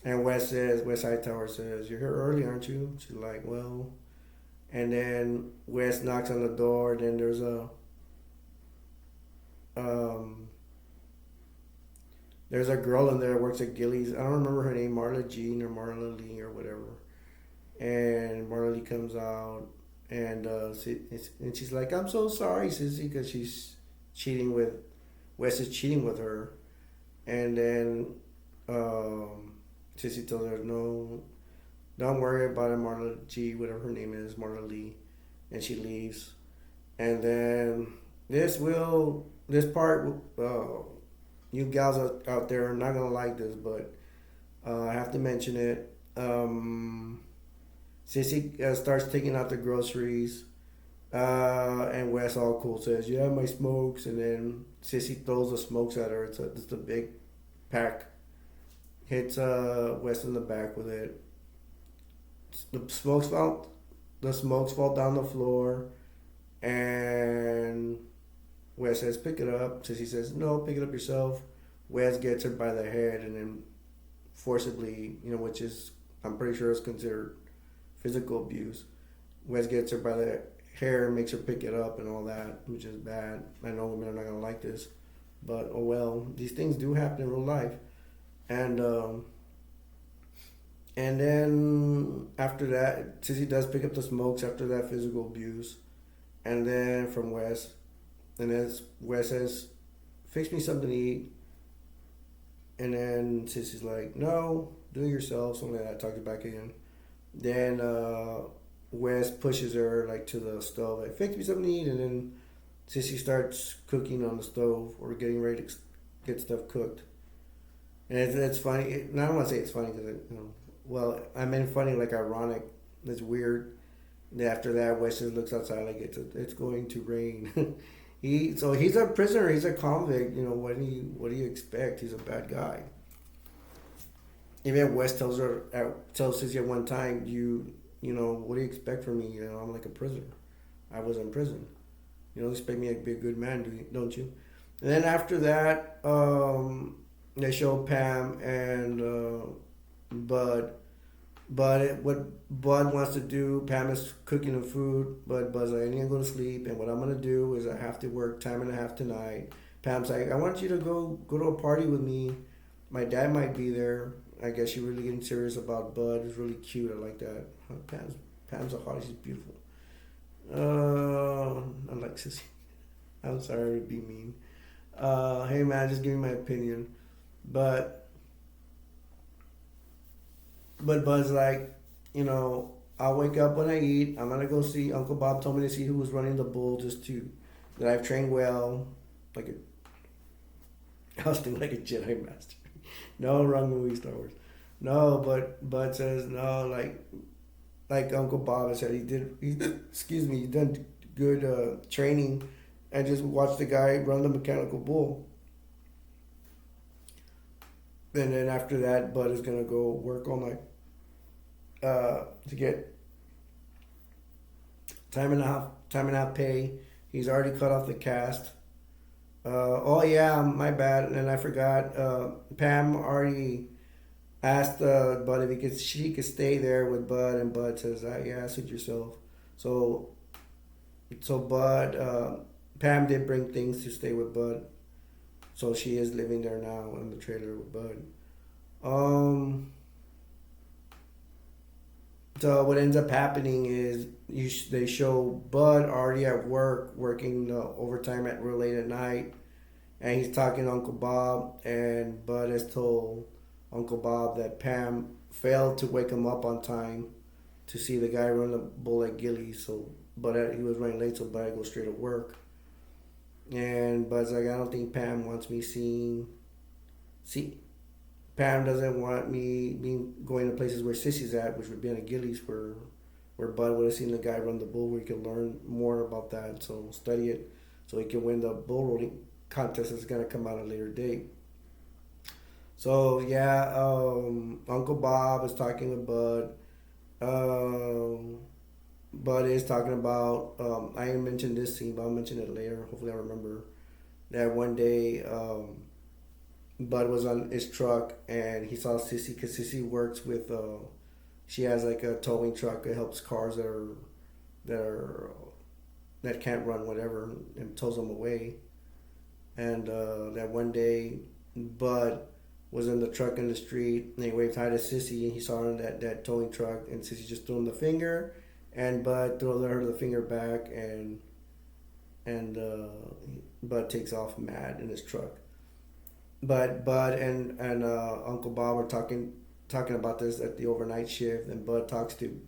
Speaker 1: And West Hightower says, "You're here early, aren't you?" She's like, "Well." And then West knocks on the door. And then um, there's a girl in there that works at Gillies. I don't remember her name, Marla Jean or Marla Lee or whatever. And Marla Lee comes out, and and she's like, "I'm so sorry, sissy," because she's cheating with Wes is cheating with her. And then um, Sissy tells her, "No, don't worry about it, Marla G, whatever her name is, Marla Lee," and she leaves. And then this part, you gals out there are not gonna like this, but I have to mention it. Sissy starts taking out the groceries, and Wes all cool says, "You have my smokes," and then Sissy throws the smokes at her. It's a big pack. Hits Wes in the back with it. The smokes fall. The smokes fall down the floor, and Wes says, "Pick it up." Sissy says, "No, pick it up yourself." Wes gets her by the head and then forcibly, which is I'm pretty sure is considered physical abuse. Wes gets her by the hair, makes her pick it up and all that, which is bad. I know women are not gonna like this, but oh well. These things do happen in real life, and and then after that, Sissy does pick up the smokes after that physical abuse, and then from Wes, and then Wes says, "Fix me something to eat," and then Sissy's like, "No, do it yourself." Something like that. Talks it back again. Then Wes pushes her like to the stove, like, "Fix me something to eat," and then Sissy starts cooking on the stove or getting ready to get stuff cooked. And it's funny. I don't want to say it's funny because well, I meant funny like ironic. It's weird. And after that, Wes just looks outside like it's going to rain. He's a prisoner. He's a convict. What do you expect? He's a bad guy. Even Wes tells Sissy at one time, what do you expect from me? I'm like a prisoner. I was in prison. You don't expect me to be a good man, don't you? And then after that, they show Pam and Bud. What Bud wants to do, Pam is cooking the food, but Bud's like, "I need to go to sleep, and what I'm gonna do is I have to work time and a half tonight." Pam's like, "I want you to go to a party with me. My dad might be there." I guess she's really getting serious about Bud. It's really cute. I like that. Pam's a hottie. She's beautiful. Alexis. I'm sorry to be mean. Hey man, just give me my opinion. But Bud's like, I'll wake up when I eat. I'm gonna go see Uncle Bob told me to see who was running the bull just to that I've trained well. Like I was thinking like a Jedi master. No, wrong movie, Star Wars. No, but Bud says no, like Uncle Bob said, excuse me, he done good training, and just watch the guy run the mechanical bull. And then after that, Bud is gonna go work all night to get time and a half pay. He's already cut off the cast. Oh yeah, my bad, and I forgot. Pam already asked Bud if she could stay there with Bud, and Bud says, "Yeah, suit yourself." So Bud, Pam did bring things to stay with Bud, so she is living there now in the trailer with Bud. Um, so what ends up happening is they show Bud already at work, working overtime at real late at night, and he's talking to Uncle Bob, and Bud has told Uncle Bob that Pam failed to wake him up on time to see the guy run the bull at Gillies, so he was running late, so Bud had to go straight to work. And Bud's like, "I don't think Pam wants me see Pam doesn't want me going to places where Sissy's at, which would be in a Gillies where Bud would have seen the guy run the bull, where he could learn more about that, so study it, so he can win the bull riding contest that's gonna come out at a later date." So yeah, Uncle Bob is talking with Bud. Bud is talking about. I didn't mention this scene, but I'll mention it later. Hopefully, I remember that one day. Bud was on his truck and he saw Sissy because Sissy works with. She has like a towing truck that helps cars that are that can't run whatever and tows them away. And that one day, Bud was in the truck in the street and he waved hi to Sissy and he saw her in that towing truck and Sissy just threw him the finger and Bud threw her the finger back and Bud takes off mad in his truck. But Bud and Uncle Bob are talking about this at the overnight shift, and Bud talks to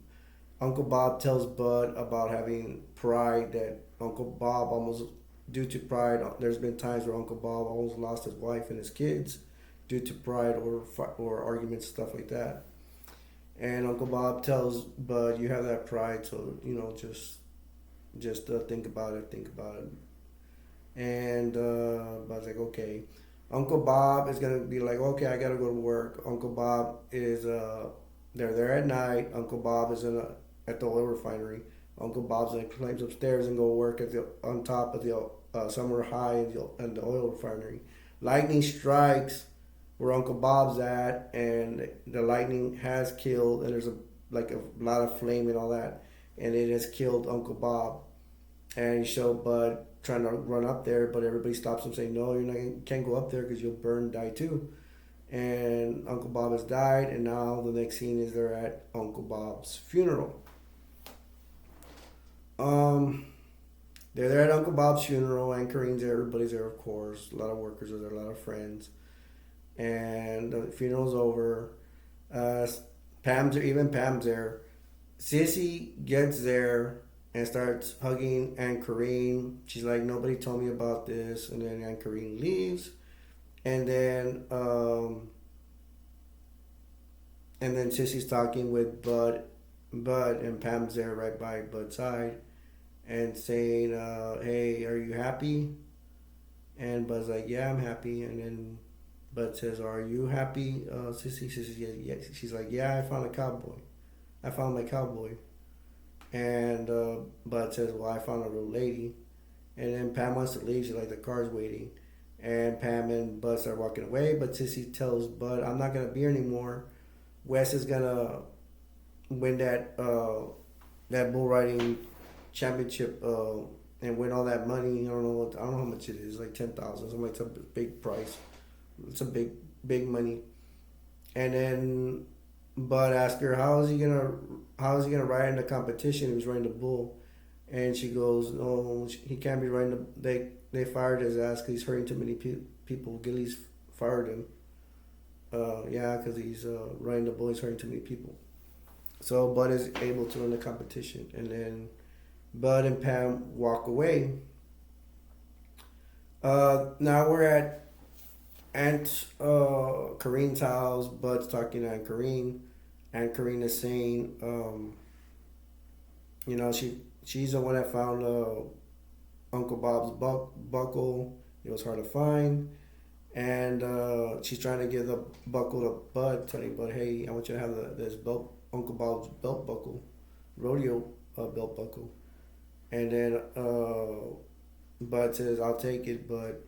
Speaker 1: Uncle Bob tells Bud about having pride that Uncle Bob almost due to pride. There's been times where Uncle Bob almost lost his wife and his kids due to pride or arguments stuff like that. And Uncle Bob tells Bud, "You have that pride, so just think about it, think about it." And Bud's like, "Okay." Uncle Bob is gonna be like, okay, I gotta go to work. Uncle Bob is they're there at night. Uncle Bob is at the oil refinery. Uncle Bob's like climbs upstairs and go work on top of the somewhere high in the oil refinery. Lightning strikes where Uncle Bob's at, and the lightning has killed. And there's a lot of flame and all that, and it has killed Uncle Bob. And he showed Bud trying to run up there, but everybody stops him saying, "No, you can't go up there because you'll burn, die too." And Uncle Bob has died, and now the next scene is they're at Uncle Bob's funeral. They're there at Uncle Bob's funeral, and Kareem's there, everybody's there, of course. A lot of workers are there, a lot of friends. And the funeral's over. Pam's there. Sissy gets there and starts hugging Aunt Kareem. She's like, "Nobody told me about this." And then Aunt Kareem leaves. And then Sissy's talking with Bud, and Pam's there right by Bud's side, and saying, "Hey, are you happy?" And Bud's like, "Yeah, I'm happy." And then Bud says, "Are you happy, Sissy?" Sissy's yeah. She's like, "Yeah, I found a cowboy. I found my cowboy." And Bud says, "Well, I found a real lady." And then Pam wants to leave. She's like, "The car's waiting." And Pam and Bud start walking away. But Sissy tells Bud, "I'm not going to be here anymore. Wes is going to win that bull riding championship and win all that money. I don't know how much it is, like 10,000. Something like it's a big price. It's a big money." And then Bud asks her, how is he gonna ride in the competition? He was riding the bull, and she goes, "No, he can't be riding They fired his ass because he's hurting too many people. Gillies fired him. Yeah, because he's riding the bull. He's hurting too many people." So Bud is able to win the competition, and then Bud and Pam walk away. Now we're at Aunt Kareen's house. Bud's talking to Aunt Kareen. Aunt Kareen is saying, she's the one that found Uncle Bob's buckle. It was hard to find. And she's trying to give the buckle to Bud, telling Bud, "Hey, I want you to have this belt, Uncle Bob's belt buckle, rodeo belt buckle." And then Bud says, "I'll take it, but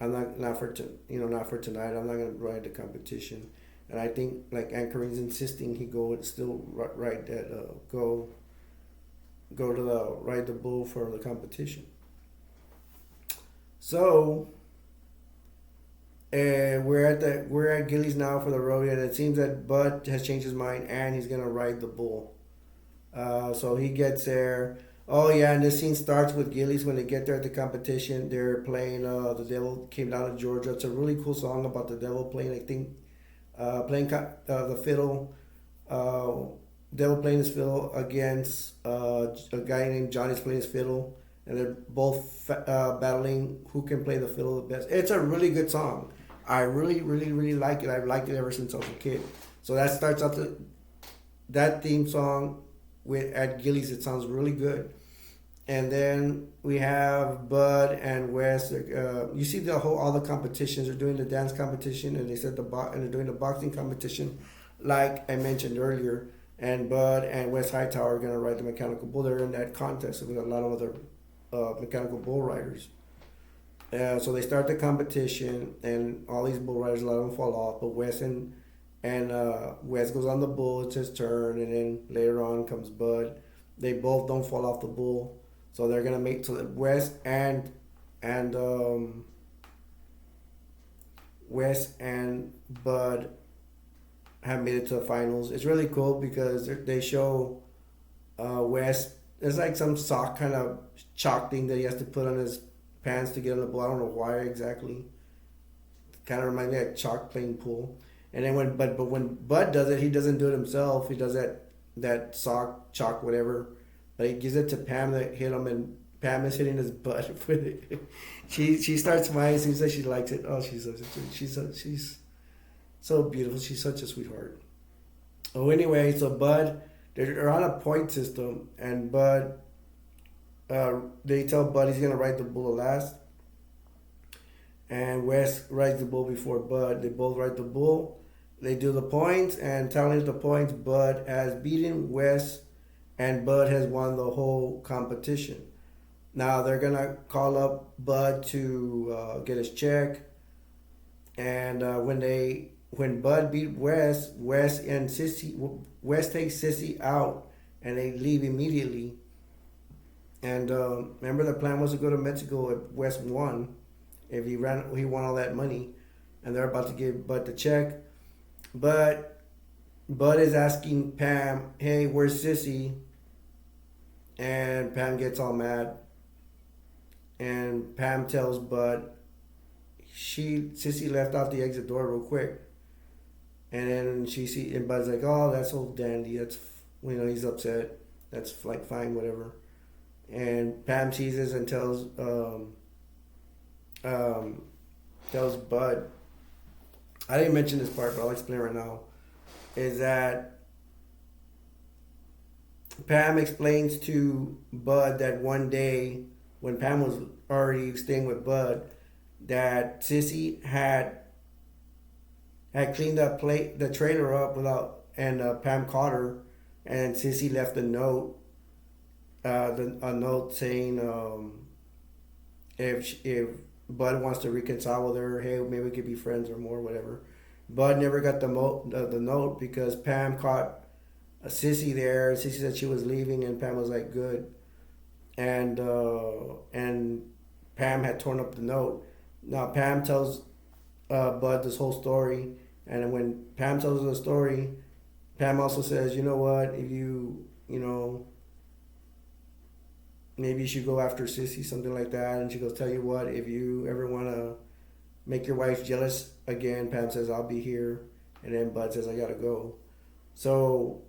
Speaker 1: I'm not for tonight. I'm not gonna ride the competition." And I think like Aunt Kareen's insisting he go and still ride that go to ride the bull for the competition. So we're at Gillies now for the rodeo, and it seems that Bud has changed his mind and he's gonna ride the bull. So he gets there. Oh yeah, and this scene starts with Gillies when they get there at the competition. They're playing "The Devil Came Down to Georgia." It's a really cool song about the devil playing. I think playing the fiddle. Devil playing his fiddle against a guy named Johnny's playing his fiddle, and they're both battling who can play the fiddle the best. It's a really good song. I really, really, really like it. I've liked it ever since I was a kid. So that starts out that theme song at Gillies. It sounds really good. And then we have Bud and Wes. You see all the competitions. They're doing the dance competition, and they said and they're doing the boxing competition, like I mentioned earlier. And Bud and Wes Hightower are gonna ride the mechanical bull. They're in that contest with a lot of other mechanical bull riders. So they start the competition, and all these bull riders, a lot of them fall off. But Wes goes on the bull. It's his turn, and then later on comes Bud. They both don't fall off the bull, so they're gonna make so and Wes and Bud have made it to the finals. It's really cool because they show Wes. There's like some sock kind of chalk thing that he has to put on his pants to get on the ball. I don't know why exactly. Kind of reminds me of chalk playing pool. And then but when Bud does it, he doesn't do it himself. He does that sock chalk whatever, but he gives it to Pam to hit him, and Pam is hitting his butt with it. She starts smiling. Seems like she likes it. Oh, she's so beautiful. She's such a sweetheart. Oh, anyway, so Bud, they're on a point system, and Bud, they tell Bud he's gonna ride the bull last, and Wes rides the bull before Bud. They both ride the bull. They do the points, and tallying the points, Bud has beaten Wes, and Bud has won the whole competition. Now they're gonna call up Bud to get his check, and when Bud beat Wes takes Sissy out, and they leave immediately. And remember, the plan was to go to Mexico if Wes won. If he won all that money, and they're about to give Bud the check. But Bud is asking Pam, "Hey, where's Sissy?" And Pam gets all mad. And Pam tells Bud Sissy left out the exit door real quick. And then and Bud's like, "Oh, that's old dandy. That's he's upset. That's like fine, whatever." And Pam sees this and tells Bud. I didn't mention this part, but I'll explain right now. Is that Pam explains to Bud that one day when Pam was already staying with Bud, that Sissy had cleaned the trailer up without, and Pam caught her, and Sissy left a note, a note saying if Bud wants to reconcile with her, hey, maybe we could be friends or more, whatever. Bud never got the note because Pam caught a Sissy there. Sissy said she was leaving, and Pam was like, "Good," and Pam had torn up the note. Now Pam tells Bud this whole story, and when Pam tells her the story, Pam also says, "You know what? If maybe you should go after Sissy," something like that. And she goes, "Tell you what, if you ever want to make your wife jealous again," Pam says, "I'll be here." And then Bud says, "I gotta go." So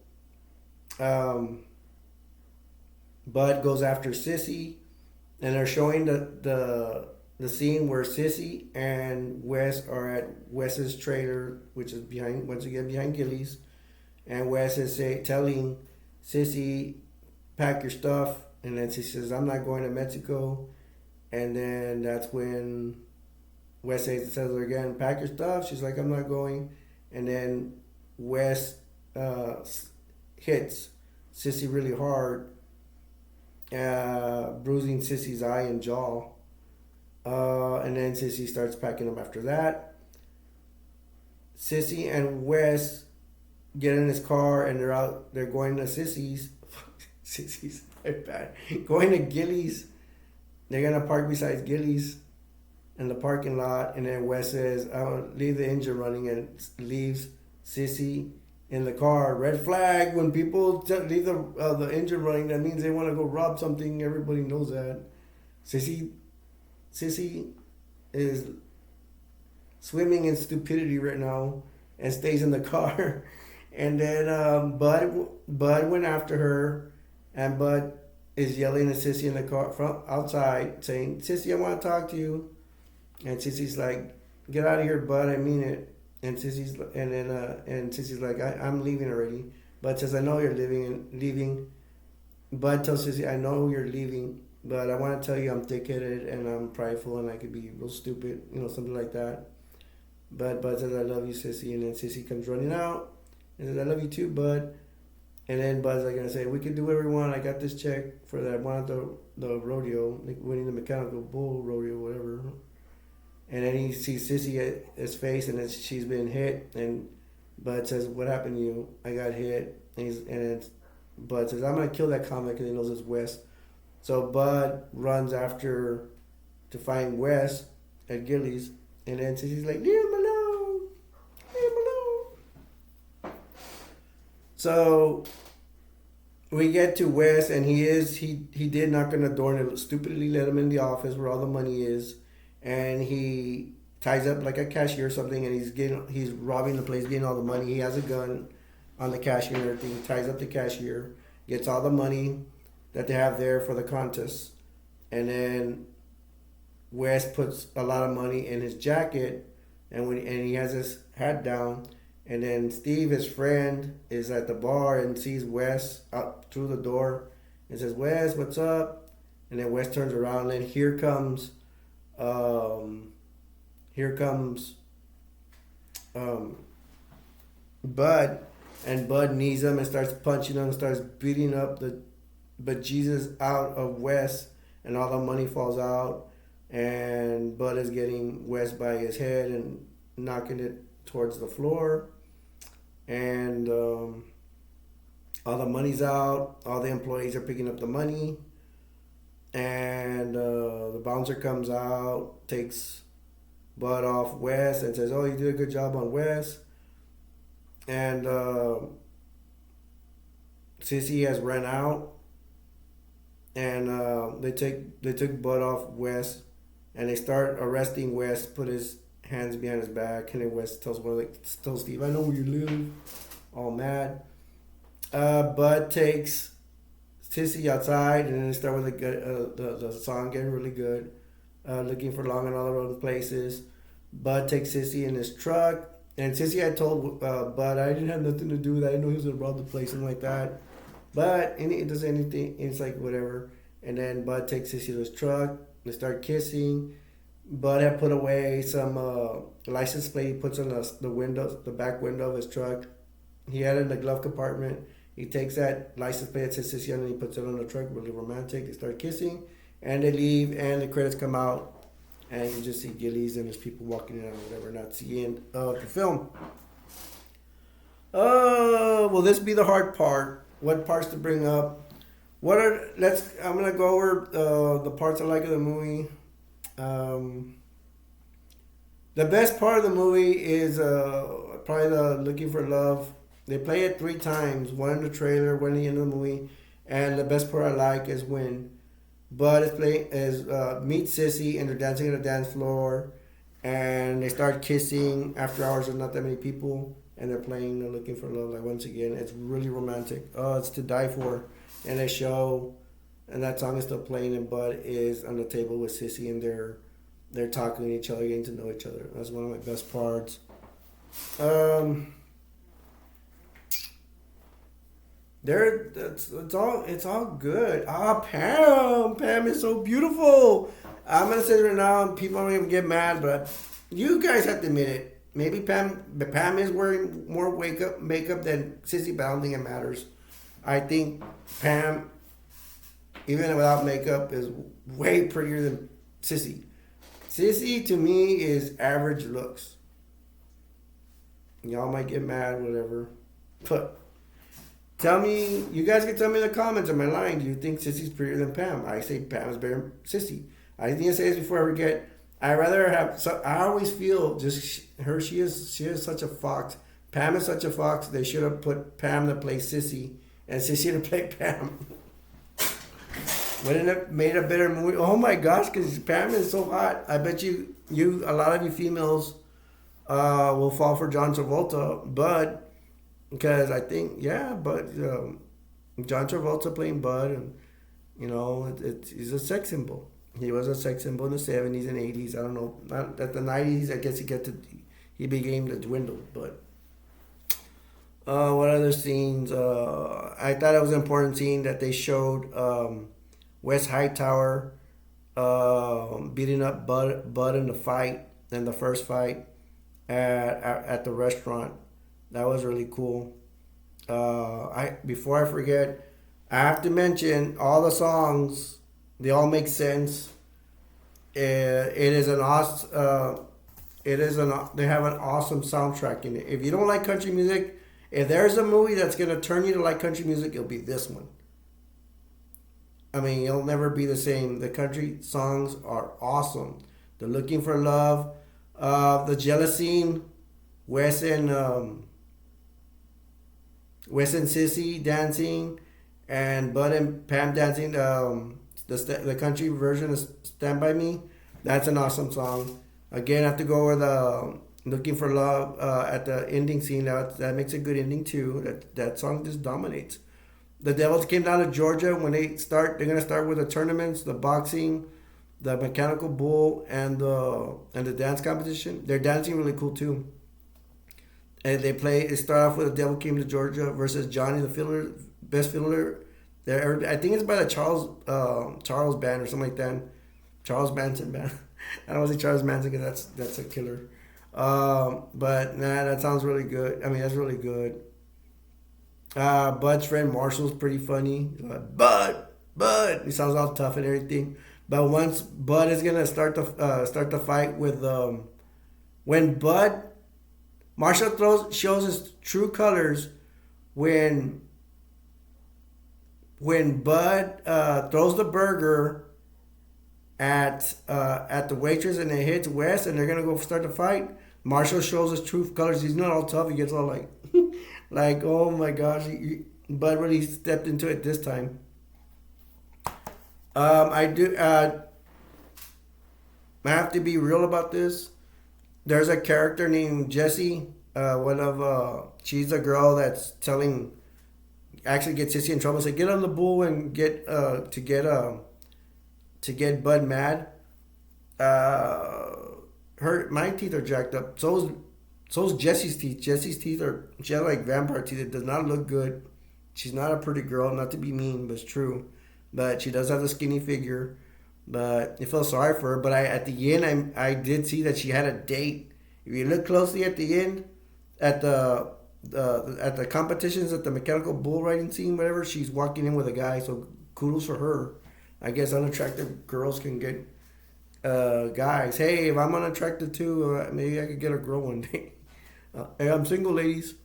Speaker 1: Bud goes after Sissy, and they're showing the scene where Sissy and Wes are at Wes's trailer, which is behind Gillies, and Wes is telling Sissy, "Pack your stuff." And then she says, "I'm not going to Mexico." And then that's when Wes tells her again, "Pack your stuff." She's like, "I'm not going." And then Wes hits Sissy really hard, bruising Sissy's eye and jaw. And then Sissy starts packing up after that. Sissy and Wes get in his car, and they're going to Sissy's. Sissy's very bad. Going to Gillies. They're going to park beside Gillies in the parking lot. And then Wes says, "I'll leave the engine running," and leaves Sissy in the car. Red flag. When people leave the engine running, that means they want to go rob something. Everybody knows that. Sissy is swimming in stupidity right now and stays in the car. And then Bud went after her, and Bud is yelling at Sissy in the car from outside, saying, "Sissy, I want to talk to you." And Sissy's like, "Get out of here, Bud. I mean it." And Sissy's like, "I'm leaving already." Bud says, "I know you're leaving." Bud tells Sissy, "I know you're leaving, but I want to tell you I'm thick-headed and I'm prideful and I could be real stupid," something like that. But Bud says, "I love you, Sissy." And then Sissy comes running out and says, "I love you too, Bud." And then Bud's like gonna say, "We can do whatever we want. I got this check for that one at the rodeo, like winning the mechanical bull rodeo, whatever." And then he sees Sissy at his face, and she's been hit. And Bud says, "What happened to you?" "I got hit." Bud says, "I'm gonna kill that comic," and he knows it's Wes. So Bud runs after to find Wes at Gillies, and then Sissy's like, "Leave him alone, leave him alone." So we get to Wes, and he did knock on the door and stupidly let him in the office where all the money is, and he ties up like a cashier or something, and he's robbing the place, getting all the money. He has a gun on the cashier and everything. He ties up the cashier, gets all the money that they have there for the contest, and then Wes puts a lot of money in his jacket, and he has his hat down. And then Steve, his friend, is at the bar and sees Wes out through the door and says, "Wes, what's up?" And then Wes turns around, and um, here comes um, Bud, and Bud knees him and starts punching him and starts beating up the bejesus out of Wes, and all the money falls out, and Bud is getting Wes by his head and knocking it towards the floor, and all the money's out. All the employees are picking up the money, and the bouncer comes out, takes Bud off Wes, and says, "Oh, you did a good job on Wes." And Sissy has run out, and they took Bud off Wes, and they start arresting Wes. Put his hands behind his back, and then Wes tells Steve, "I know where you live." All mad. Bud takes Sissy outside, and then they start with the song getting really good. Looking for long and all around places. Bud takes Sissy in his truck, and Sissy had told Bud, "I didn't have nothing to do with that. I didn't know he was gonna rob the place," something like that. But it does anything. It's like whatever. And then Bud takes Sissy to his truck. They start kissing. Bud had put away some license plate he puts on the window, the back window of his truck. He had it in the glove compartment. He takes that license plate that says Sissy on it, and he puts it on the truck. Really romantic. They start kissing, and they leave, and the credits come out, and you just see Gillies and there's people walking in or whatever. And that's the end of the film. Will this be the hard part? What parts to bring up? I'm gonna go over the parts I like of the movie. The best part of the movie is probably the "Looking for Love." They play it 3 times, one in the trailer, one in the end of the movie, and the best part I like is when Bud meets Sissy, and they're dancing on the dance floor, and they start kissing after hours. There's not that many people, and they're playing the "Looking for Love." Like, once again, it's really romantic. Oh, it's to die for. And they show, and that song is still playing, and Bud is on the table with Sissy, and they're talking to each other, getting to know each other. That's one of my best parts. It's all good. Pam is so beautiful. I'm gonna say it right now, and people are gonna get mad, but you guys have to admit it. Maybe Pam is wearing more makeup than Sissy, but I don't think it matters. I think Pam, even without makeup, is way prettier than Sissy. Sissy to me is average looks. Y'all might get mad, whatever, but. You guys can tell me in the comments. Am I lying? Do you think Sissy's prettier than Pam? I say Pam is better than Sissy. I think I say this before I forget. I rather have. So I always feel just her. She is such a fox. Pam is such a fox. They should have put Pam to play Sissy and Sissy to play Pam. Wouldn't it made a better movie? Oh my gosh, because Pam is so hot. I bet you a lot of you females will fall for John Travolta, but. Because I think, but John Travolta playing Bud, and he's a sex symbol. He was a sex symbol in the 70s and 80s. I don't know. Not at the 90s, I guess he became the dwindle. But what other scenes? I thought it was an important scene that they showed Wes Hightower beating up Bud in the first fight at the restaurant. That was really cool. I before I forget, I have to mention all the songs. They all make sense. It is an awesome. It is an. They have an awesome soundtrack in it. If you don't like country music, if there's a movie that's gonna turn you to like country music, it'll be this one. I mean, it'll never be the same. The country songs are awesome. The Looking for Love, the Jealousy, Wes and Wes and Sissy dancing, and Bud and Pam dancing. The country version of Stand By Me. That's an awesome song. Again, I have to go with Looking for Love at the ending scene. That makes a good ending too. That song just dominates. The Devils came down to Georgia. When they're gonna start with the tournaments, the boxing, the mechanical bull, and the dance competition. They're dancing really cool too. And they start off with The Devil Came to Georgia versus Johnny the fiddler, best fiddler there. I think it's by the Charles band or something like that. Charles Manson band. I don't want to say Charles Manson because that's a killer. But nah, that sounds really good. I mean, that's really good. Bud's friend Marshall's pretty funny. He's like, Bud. He sounds all tough and everything. But once Bud is gonna start the fight with when Bud Marshall shows his true colors when Bud throws the burger at the waitress and it hits Wes and they're gonna go start the fight. Marshall shows his true colors. He's not all tough. He gets all like, like, oh my gosh, Bud really stepped into it this time. I do. I have to be real about this. There's a character named Jessie. She's a girl that's actually gets Sissy in trouble. Say, get on the bull and to get Bud mad. My teeth are jacked up. So's Jesse's teeth. She has like vampire teeth. It does not look good. She's not a pretty girl. Not to be mean, but it's true. But she does have a skinny figure. But I feel sorry for her. But at the end, I did see that she had a date. If you look closely at the end, at the competitions, at the mechanical bull riding scene, whatever, she's walking in with a guy. So kudos for her. I guess unattractive girls can get guys. Hey, if I'm unattractive too, maybe I could get a girl one day. Hey, I'm single, ladies.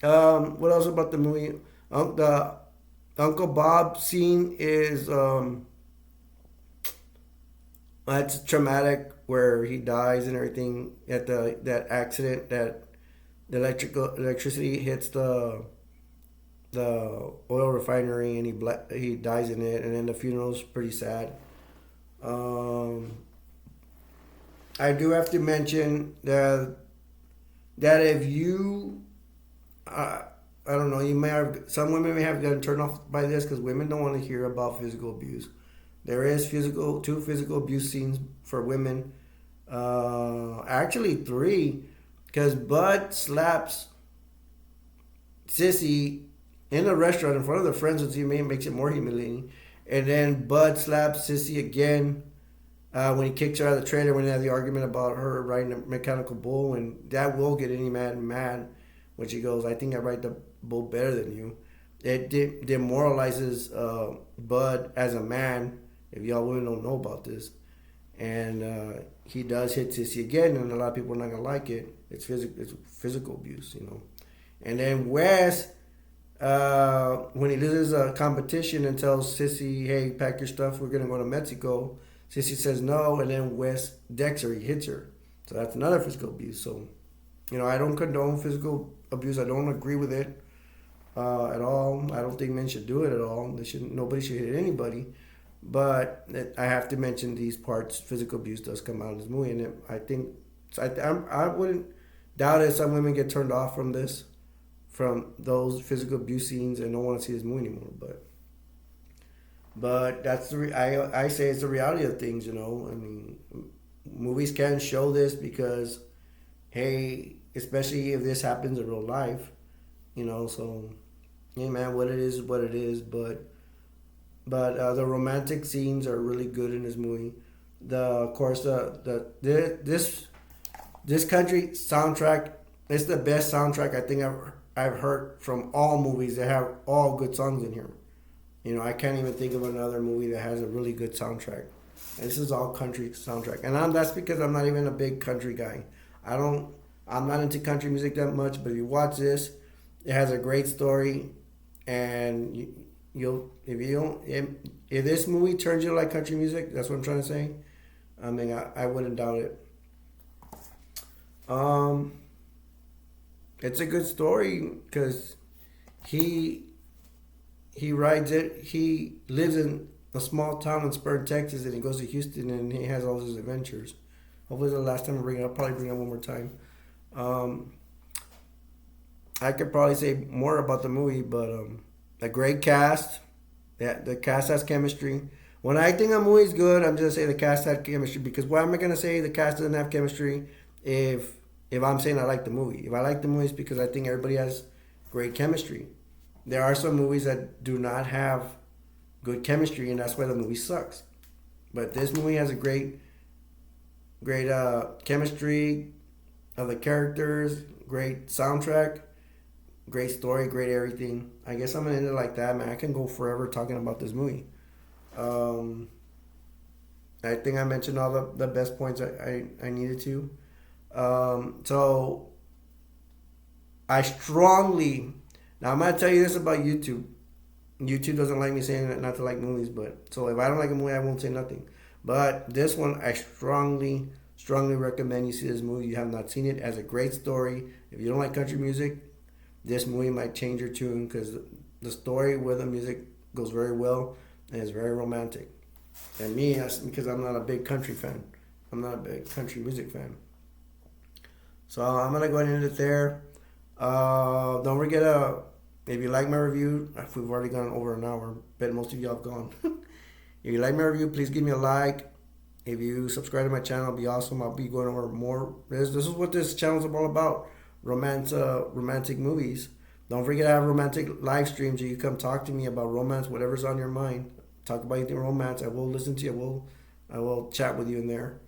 Speaker 1: What else about the movie? The Uncle Bob scene is it's traumatic where he dies and everything at that accident that the electricity hits the oil refinery and he dies in it, and then the funeral's pretty sad. Um, I do have to mention that if you I don't know, you may have some women may have gotten turned off by this because women don't want to hear about physical abuse. There is two physical abuse scenes for women. Actually three, because Bud slaps Sissy in a restaurant in front of the friends, which makes it more humiliating. And then Bud slaps Sissy again when he kicks her out of the trailer when they have the argument about her riding a mechanical bull, and that will get any man mad when she goes, I think I ride the bull better than you. It demoralizes Bud as a man, if y'all women don't know about this. And he does hit Sissy again, and a lot of people are not going to like it. It's physical abuse, you know. And then Wes, when he loses a competition and tells Sissy, hey, pack your stuff, we're going to go to Mexico. Sissy says no, and then Wes decks her, he hits her. So that's another physical abuse. So, you know, I don't condone physical abuse. I don't agree with it at all. I don't think men should do it at all. Nobody should hit anybody. But I have to mention these parts. Physical abuse does come out in this movie, and I wouldn't doubt it. Some women get turned off from those physical abuse scenes, and don't want to see this movie anymore. But that's I say it's the reality of things. You know, I mean, movies can show this because, hey, especially if this happens in real life, you know. So, hey man, what it is, what it is. But the romantic scenes are really good in this movie. Of course, this country soundtrack is the best soundtrack I think I've heard from all movies that have all good songs in here. You know, I can't even think of another movie that has a really good soundtrack. And this is all country soundtrack, and that's because I'm not even a big country guy. I don't. I'm not into country music that much. But if you watch this, it has a great story, and you'll if this movie turns you like country music, that's what I'm trying to say. I mean, I wouldn't doubt it. Um, it's a good story because he he rides it. He lives in a small town in Spur, Texas, and he goes to Houston and he has all his adventures. Hopefully, the last time I bring it up, I'll probably bring it up one more time. Um, I could probably say more about the movie, but a great cast. Yeah, the cast has chemistry. When I think a movie's good, I'm just saying the cast had chemistry because why am I gonna say the cast doesn't have chemistry if I'm saying I like the movie? If I like the movie, it's because I think everybody has great chemistry. There are some movies that do not have good chemistry, and that's why the movie sucks. But this movie has a great chemistry of the characters, great soundtrack, great story, great everything. I guess I'm gonna end it like that, man. I can go forever talking about this movie. Um, I think I mentioned all the best points I needed to. So I strongly now I'm gonna tell you this about YouTube. YouTube doesn't like me saying not to like movies, but so if I don't like a movie, I won't say nothing. But this one, I strongly recommend you see this movie. You have not seen it. It has a great story. If you don't like country music, this movie might change your tune because the story with the music goes very well and it's very romantic. And me, that's because I'm not a big country fan. I'm not a big country music fan. So I'm gonna go ahead and end it there. Don't forget if you like my review, if we've already gone over an hour, bet most of you have gone. If you like my review, please give me a like. If you subscribe to my channel, it'll be awesome. I'll be going over more. This is what this channel is all about. Romantic movies. Don't forget I have romantic live streams. You can come talk to me about romance, whatever's on your mind. Talk about anything romance. I will listen to you. I will chat with you in there.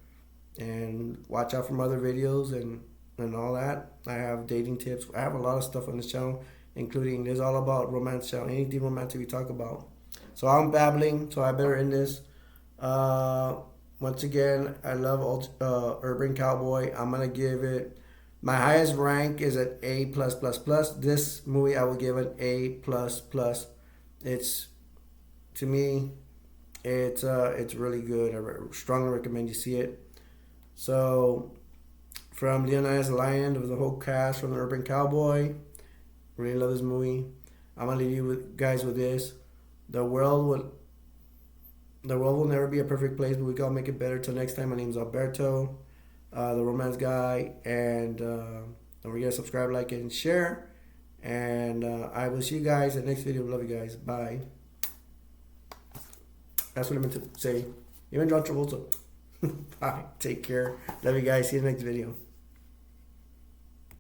Speaker 1: And watch out for my other videos and all that. I have dating tips. I have a lot of stuff on this channel, including this all about romance channel. Anything romantic we talk about. So I'm babbling, so I better end this. Once again, I love Urban Cowboy. I'm gonna give it my highest rank is at A plus plus plus. This movie I will give an A plus plus. It's to me, it's really good. I strongly recommend you see it. So from Leonidas Lion, with the whole cast from the Urban Cowboy, really love this movie. I'm gonna leave you guys with this. The world will never be a perfect place, but we gotta make it better. Till next time, my name's Alberto, the romance guy, and don't forget to subscribe, like, and share. And I will see you guys in the next video. Love you guys. Bye. That's what I meant to say. Even John Travolta. Bye. Take care. Love you guys. See you in the next video.